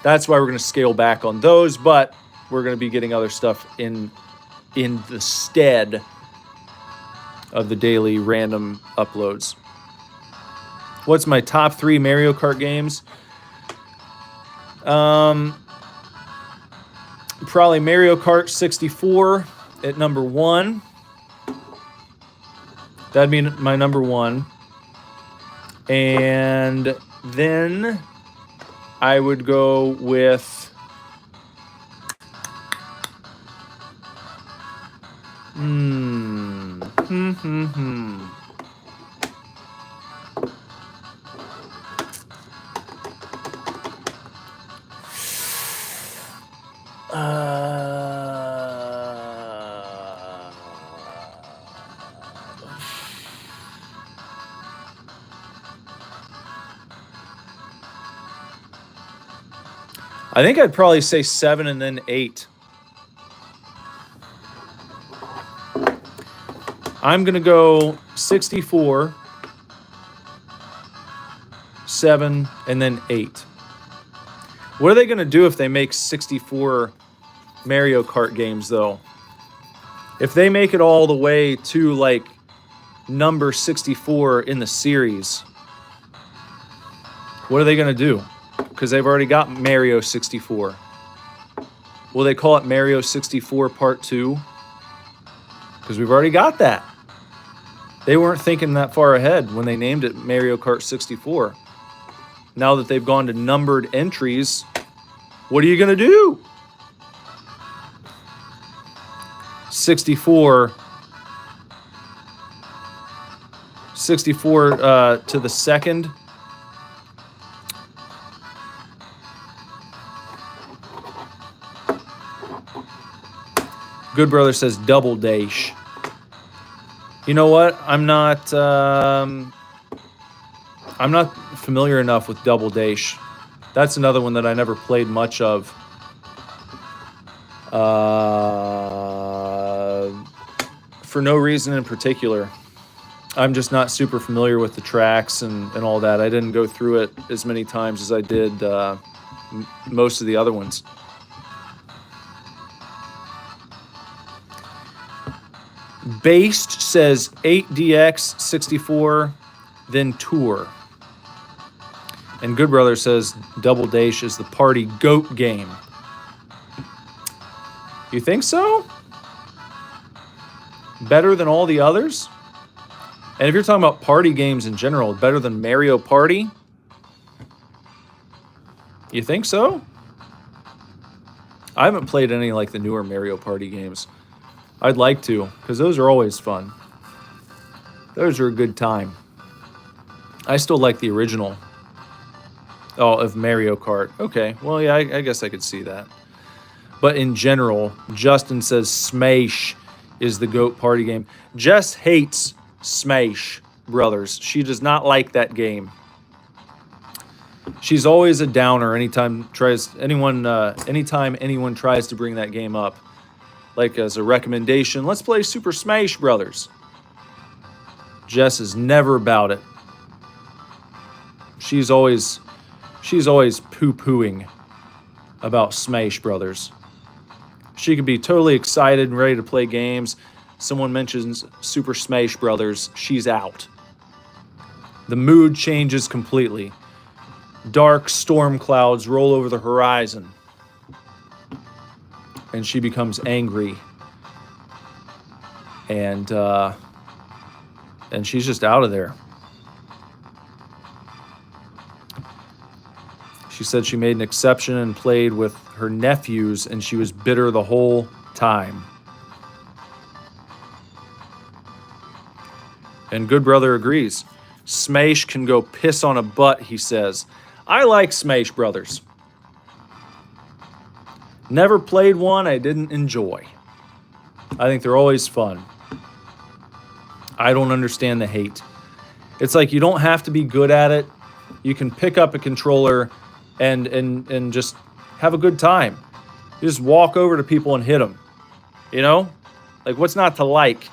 that's why we're going to scale back on those, but we're going to be getting other stuff in the stead of the daily random uploads. What's my top 3 Mario Kart games? Probably Mario Kart 64 at number 1. That'd be my number 1. And then I would go with I think I'd probably say 7 and then 8. I'm going to go 64, 7, and then 8. What are they going to do if they make 64 Mario Kart games, though? If they make it all the way to, like, number 64 in the series, what are they going to do? Because they've already got Mario 64. Will they call it Mario 64 Part 2? Because we've already got that. They weren't thinking that far ahead when they named it Mario Kart 64. Now that they've gone to numbered entries, what are you going to do? 64 to the second. Good Brother says Double Dash. You know what? I'm not familiar enough with Double Dash. That's another one that I never played much of. For no reason in particular. I'm just not super familiar with the tracks and all that. I didn't go through it as many times as I did most of the other ones. Based says 8DX 64, then Tour. And Good Brother says Double Dash is the party goat game. You think so? Better than all the others? And if you're talking about party games in general, better than Mario Party? You think so? I haven't played any like the newer Mario Party games. I'd like to, because those are always fun. Those are a good time. I still like the original. Oh, of Mario Kart. Okay, well, yeah, I guess I could see that. But in general, Justin says Smash is the GOAT party game. Jess hates Smash Brothers. She does not like that game. She's always a downer anytime anyone tries to bring that game up. Like as a recommendation, let's play Super Smash Brothers. Jess is never about it. She's always poo-pooing about Smash Brothers. She could be totally excited and ready to play games. Someone mentions Super Smash Brothers, she's out. The mood changes completely. Dark storm clouds roll over the horizon. And she becomes angry. And she's just out of there. She said she made an exception and played with her nephews, and she was bitter the whole time. And Good Brother agrees. Smash can go piss on a butt, he says. I like Smash Brothers. Never played one I didn't enjoy. I think they're always fun. I don't understand the hate. It's like you don't have to be good at it. You can pick up a controller and just have a good time. You just walk over to people and hit them. You know? Like, what's not to like?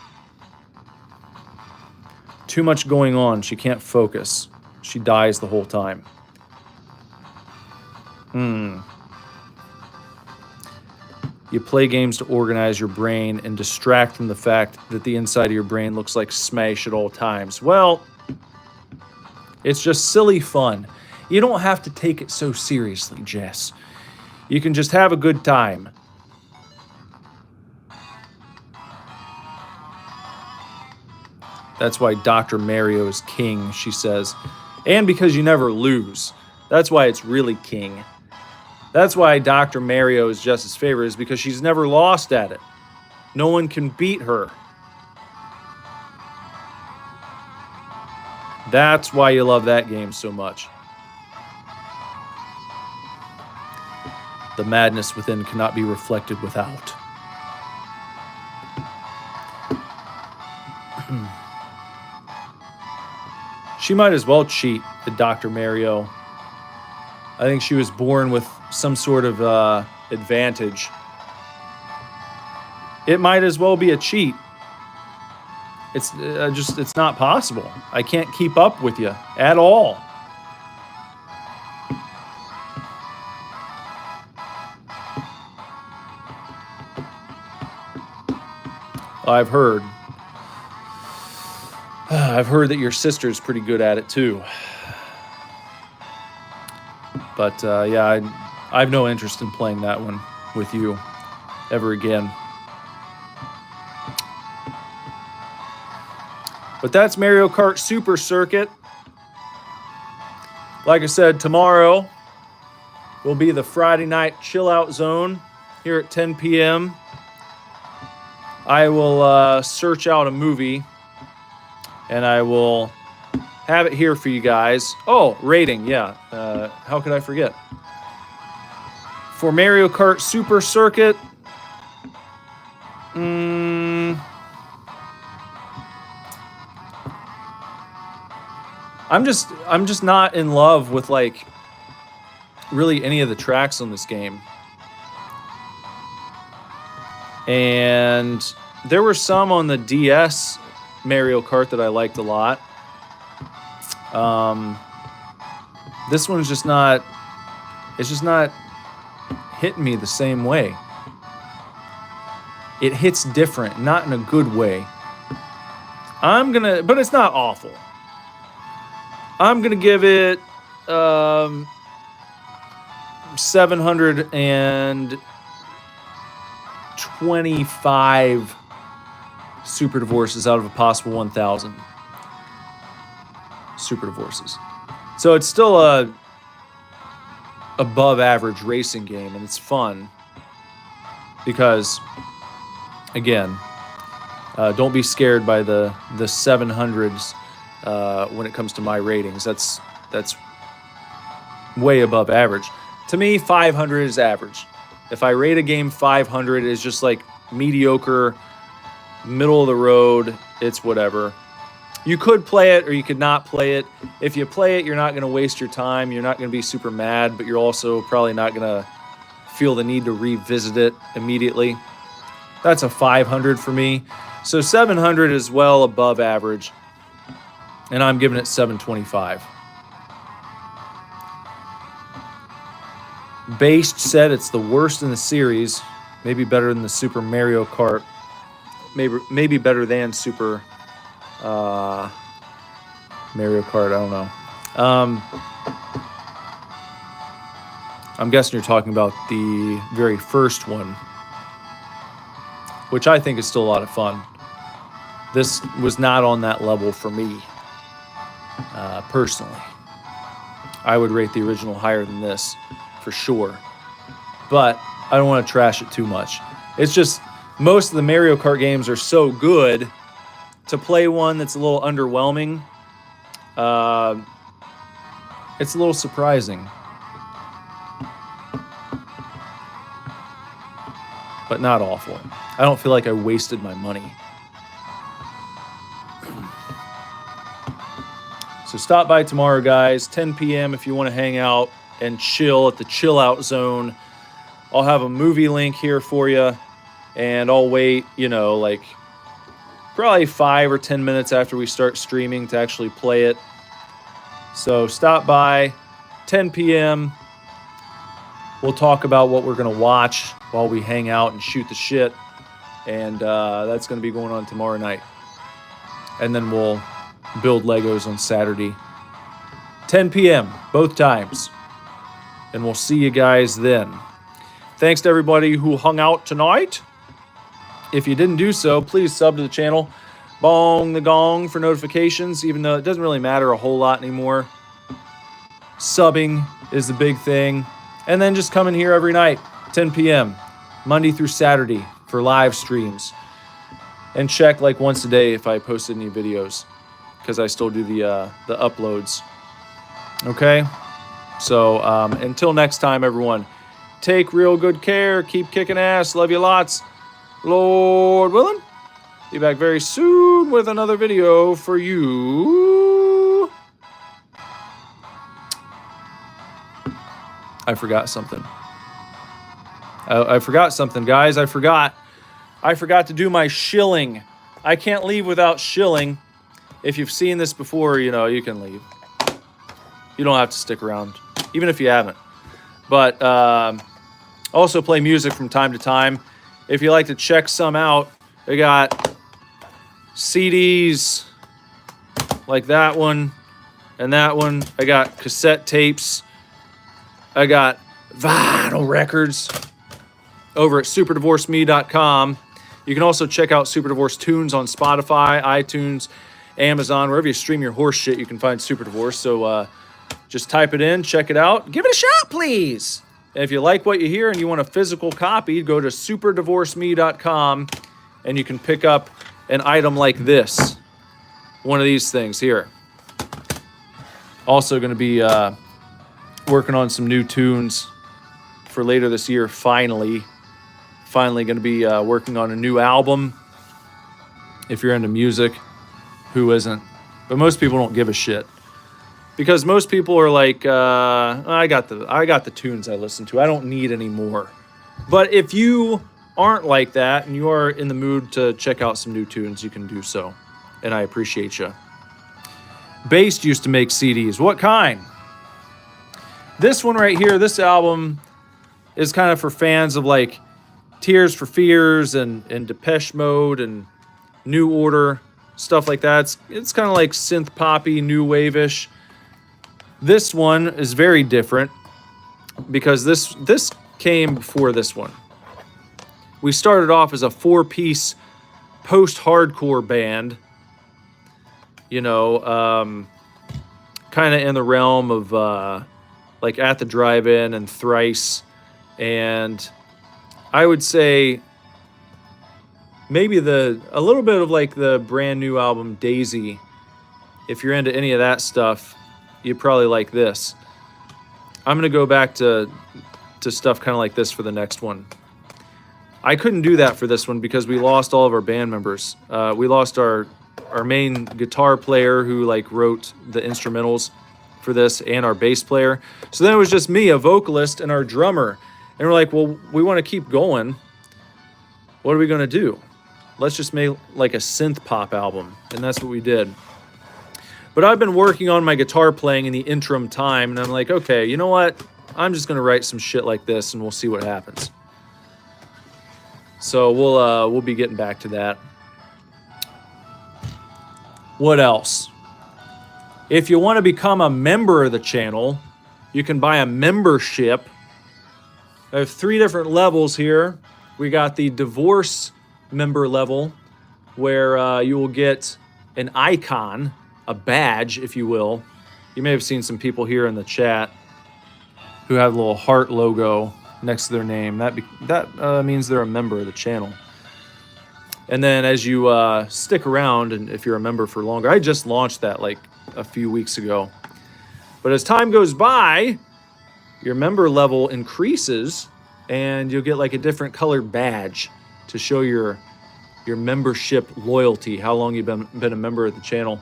Too much going on. She can't focus. She dies the whole time. You play games to organize your brain and distract from the fact that the inside of your brain looks like Smash at all times. Well, it's just silly fun. You don't have to take it so seriously, Jess. You can just have a good time. That's why Dr. Mario is king, she says. And because you never lose. That's why it's really king. That's why Dr. Mario is Jess's favorite, is because she's never lost at it. No one can beat her. That's why you love that game so much. The madness within cannot be reflected without. She might as well cheat at Dr. Mario. I think she was born with some sort of advantage. It might as well be a cheat. It's not possible. I can't keep up with you at all. I've heard that your sister's pretty good at it too. But yeah, I have no interest in playing that one with you ever again. But that's Mario Kart Super Circuit. Like I said, tomorrow will be the Friday night chill out zone here at 10 p.m. I will search out a movie and I will have it here for you guys. Oh, rating, yeah. How could I forget? For Mario Kart Super Circuit, I'm just not in love with like really any of the tracks on this game. And there were some on the DS Mario Kart that I liked a lot. This one's just not, it's just not hitting me the same way. It hits different, not in a good way. But it's not awful. I'm gonna give it 725 super divorces out of a possible 1,000 super divorces. So it's still above average racing game, and it's fun because, again, don't be scared by the 700s when it comes to my ratings. That's way above average. To me, 500 is average. If I rate a game 500, it's just like mediocre, middle of the road. It's whatever. You could play it or you could not play it. If you play it, you're not going to waste your time. You're not going to be super mad, but you're also probably not going to feel the need to revisit it immediately. That's a 500 for me. So 700 is well above average, and I'm giving it 725. Based said it's the worst in the series, maybe better than the Super Mario Kart, maybe better than Super Mario Kart, I don't know. I'm guessing you're talking about the very first one, which I think is still a lot of fun. This was not on that level for me, personally. I would rate the original higher than this, for sure. But I don't want to trash it too much. It's just most of the Mario Kart games are so good, to play one that's a little underwhelming, it's a little surprising. But not awful. I don't feel like I wasted my money. So stop by tomorrow, guys, 10 p.m. if you want to hang out and chill at the Chill Out Zone. I'll have a movie link here for you, and I'll wait, like probably 5 or 10 minutes after we start streaming to actually play it. So stop by, 10 p.m. We'll talk about what we're going to watch while we hang out and shoot the shit. And that's going to be going on tomorrow night. And then we'll build Legos on Saturday. 10 p.m. both times. And we'll see you guys then. Thanks to everybody who hung out tonight. If you didn't do so, please sub to the channel. Bong the gong for notifications, even though it doesn't really matter a whole lot anymore. Subbing is the big thing. And then just come in here every night, 10 p.m., Monday through Saturday for live streams. And check like once a day if I posted any videos, because I still do the uploads. Okay? So until next time, everyone, take real good care. Keep kicking ass. Love you lots. Lord willing, be back very soon with another video for you. I forgot something. I forgot something, guys. I forgot to do my shilling. I can't leave without shilling. If you've seen this before, you can leave. You don't have to stick around, even if you haven't. But also play music from time to time. If you like to check some out, I got CDs like that one and that one. I got cassette tapes. I got vinyl records over at superdivorceme.com. You can also check out Super Divorce Tunes on Spotify, iTunes, Amazon, wherever you stream your horse shit, you can find Super Divorce. So just type it in, check it out. Give it a shot, please. And if you like what you hear and you want a physical copy, go to superdivorceme.com and you can pick up an item like this. One of these things here. Also going to be working on some new tunes for later this year, finally. Finally going to be working on a new album. If you're into music, who isn't? But most people don't give a shit. Because most people are like, I got the tunes I listen to. I don't need any more. But if you aren't like that and you are in the mood to check out some new tunes, you can do so. And I appreciate you. Based used to make CDs. What kind? This one right here, this album is kind of for fans of like Tears for Fears and Depeche Mode and New Order, stuff like that. It's kind of like synth poppy, new wave-ish. This one is very different because this came before this one. We started off as a 4-piece post-hardcore band, kind of in the realm of like At the Drive-In and Thrice. And I would say maybe a little bit of like the brand new album Daisy. If you're into any of that stuff, you'd probably like this. I'm going to go back to stuff kind of like this for the next one. I couldn't do that for this one because we lost all of our band members. We lost our main guitar player who like wrote the instrumentals for this, and our bass player. So then it was just me, a vocalist, and our drummer. And we're like, well, we want to keep going. What are we going to do? Let's just make like a synth pop album. And that's what we did. But I've been working on my guitar playing in the interim time, and I'm like, okay, you know what? I'm just going to write some shit like this, and we'll see what happens. So we'll be getting back to that. What else? If you want to become a member of the channel, you can buy a membership. I have 3 different levels here. We got the divorce member level, where you will get an icon, a badge, if you will. You may have seen some people here in the chat who have a little heart logo next to their name. That means they're a member of the channel. And then as you stick around, and if you're a member for longer, I just launched that like a few weeks ago. But as time goes by, your member level increases, and you'll get like a different colored badge to show your membership loyalty, how long you've been a member of the channel.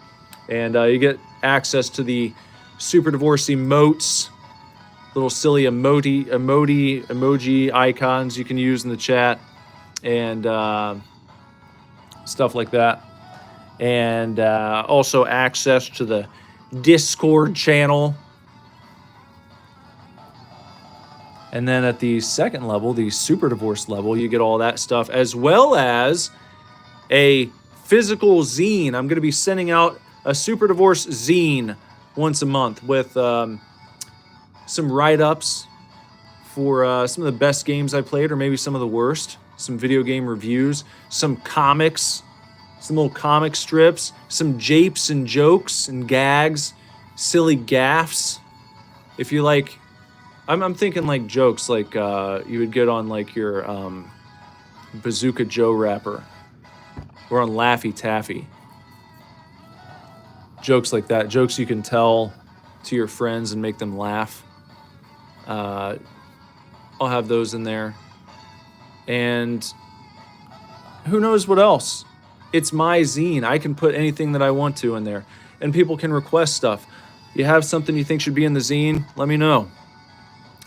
And you get access to the Super Divorce emotes, little silly emoji icons you can use in the chat, and stuff like that. And also access to the Discord channel. And then at the second level, the Super Divorce level, you get all that stuff, as well as a physical zine. I'm going to be sending out a Super Divorce zine once a month with some write-ups for some of the best games I played, or maybe some of the worst, some video game reviews, some comics, some little comic strips, some japes and jokes and gags, silly gaffes. If you like, I'm thinking like jokes like you would get on like your Bazooka Joe rapper, or on Laffy Taffy. Jokes like that, jokes you can tell to your friends and make them laugh. I'll have those in there. And who knows what else? It's my zine. I can put anything that I want to in there. And people can request stuff. You have something you think should be in the zine, let me know.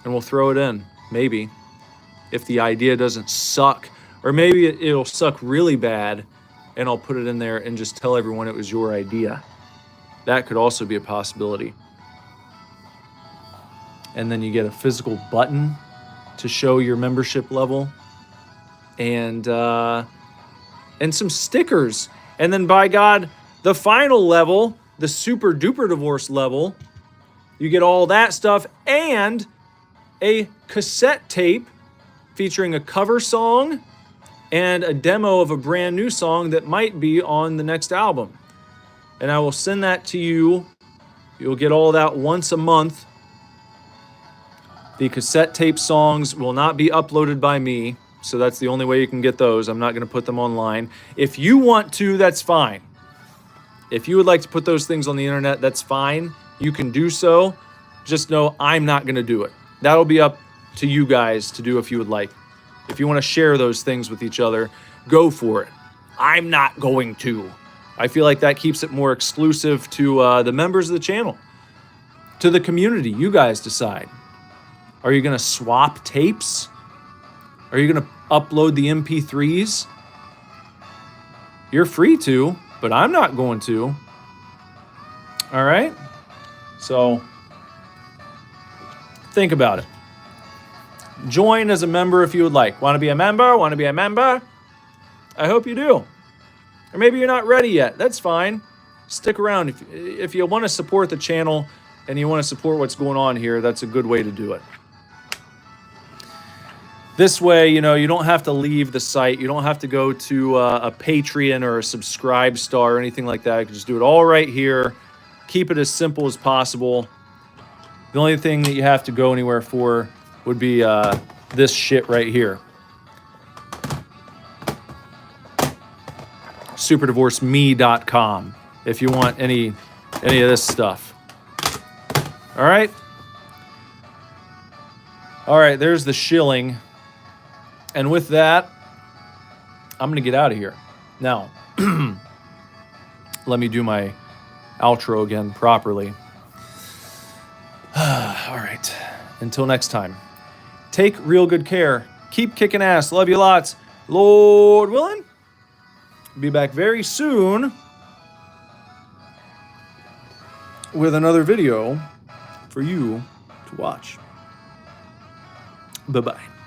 And we'll throw it in, maybe. If the idea doesn't suck. Or maybe it'll suck really bad, and I'll put it in there and just tell everyone it was your idea. That could also be a possibility. And then you get a physical button to show your membership level, and some stickers. And then, by God, the final level, the Super Duper Divorce level, you get all that stuff and a cassette tape featuring a cover song and a demo of a brand new song that might be on the next album. And I will send that to you. You'll get all that once a month. The cassette tape songs will not be uploaded by me, so that's the only way you can get those. I'm not going to put them online. If you want to, that's fine. If you would like to put those things on the internet, that's fine. You can do so. Just know I'm not going to do it. That'll be up to you guys to do if you would like. If you want to share those things with each other, go for it. I'm not going to. I feel like that keeps it more exclusive to the members of the channel, to the community. You guys decide. Are you going to swap tapes? Are you going to upload the MP3s? You're free to, but I'm not going to. All right? So, think about it. Join as a member if you would like. Want to be a member? Want to be a member? I hope you do. Or maybe you're not ready yet. That's fine. Stick around. If you want to support the channel and you want to support what's going on here, that's a good way to do it. This way, you don't have to leave the site. You don't have to go to a Patreon or a Subscribe Star or anything like that. You can just do it all right here. Keep it as simple as possible. The only thing that you have to go anywhere for would be this shit right here. superdivorceme.com if you want any of this stuff. All right? All right, there's the shilling. And with that, I'm going to get out of here. Now, let me do my outro again properly. All right. Until next time, take real good care. Keep kicking ass. Love you lots. Lord willing, be back very soon with another video for you to watch. Bye-bye.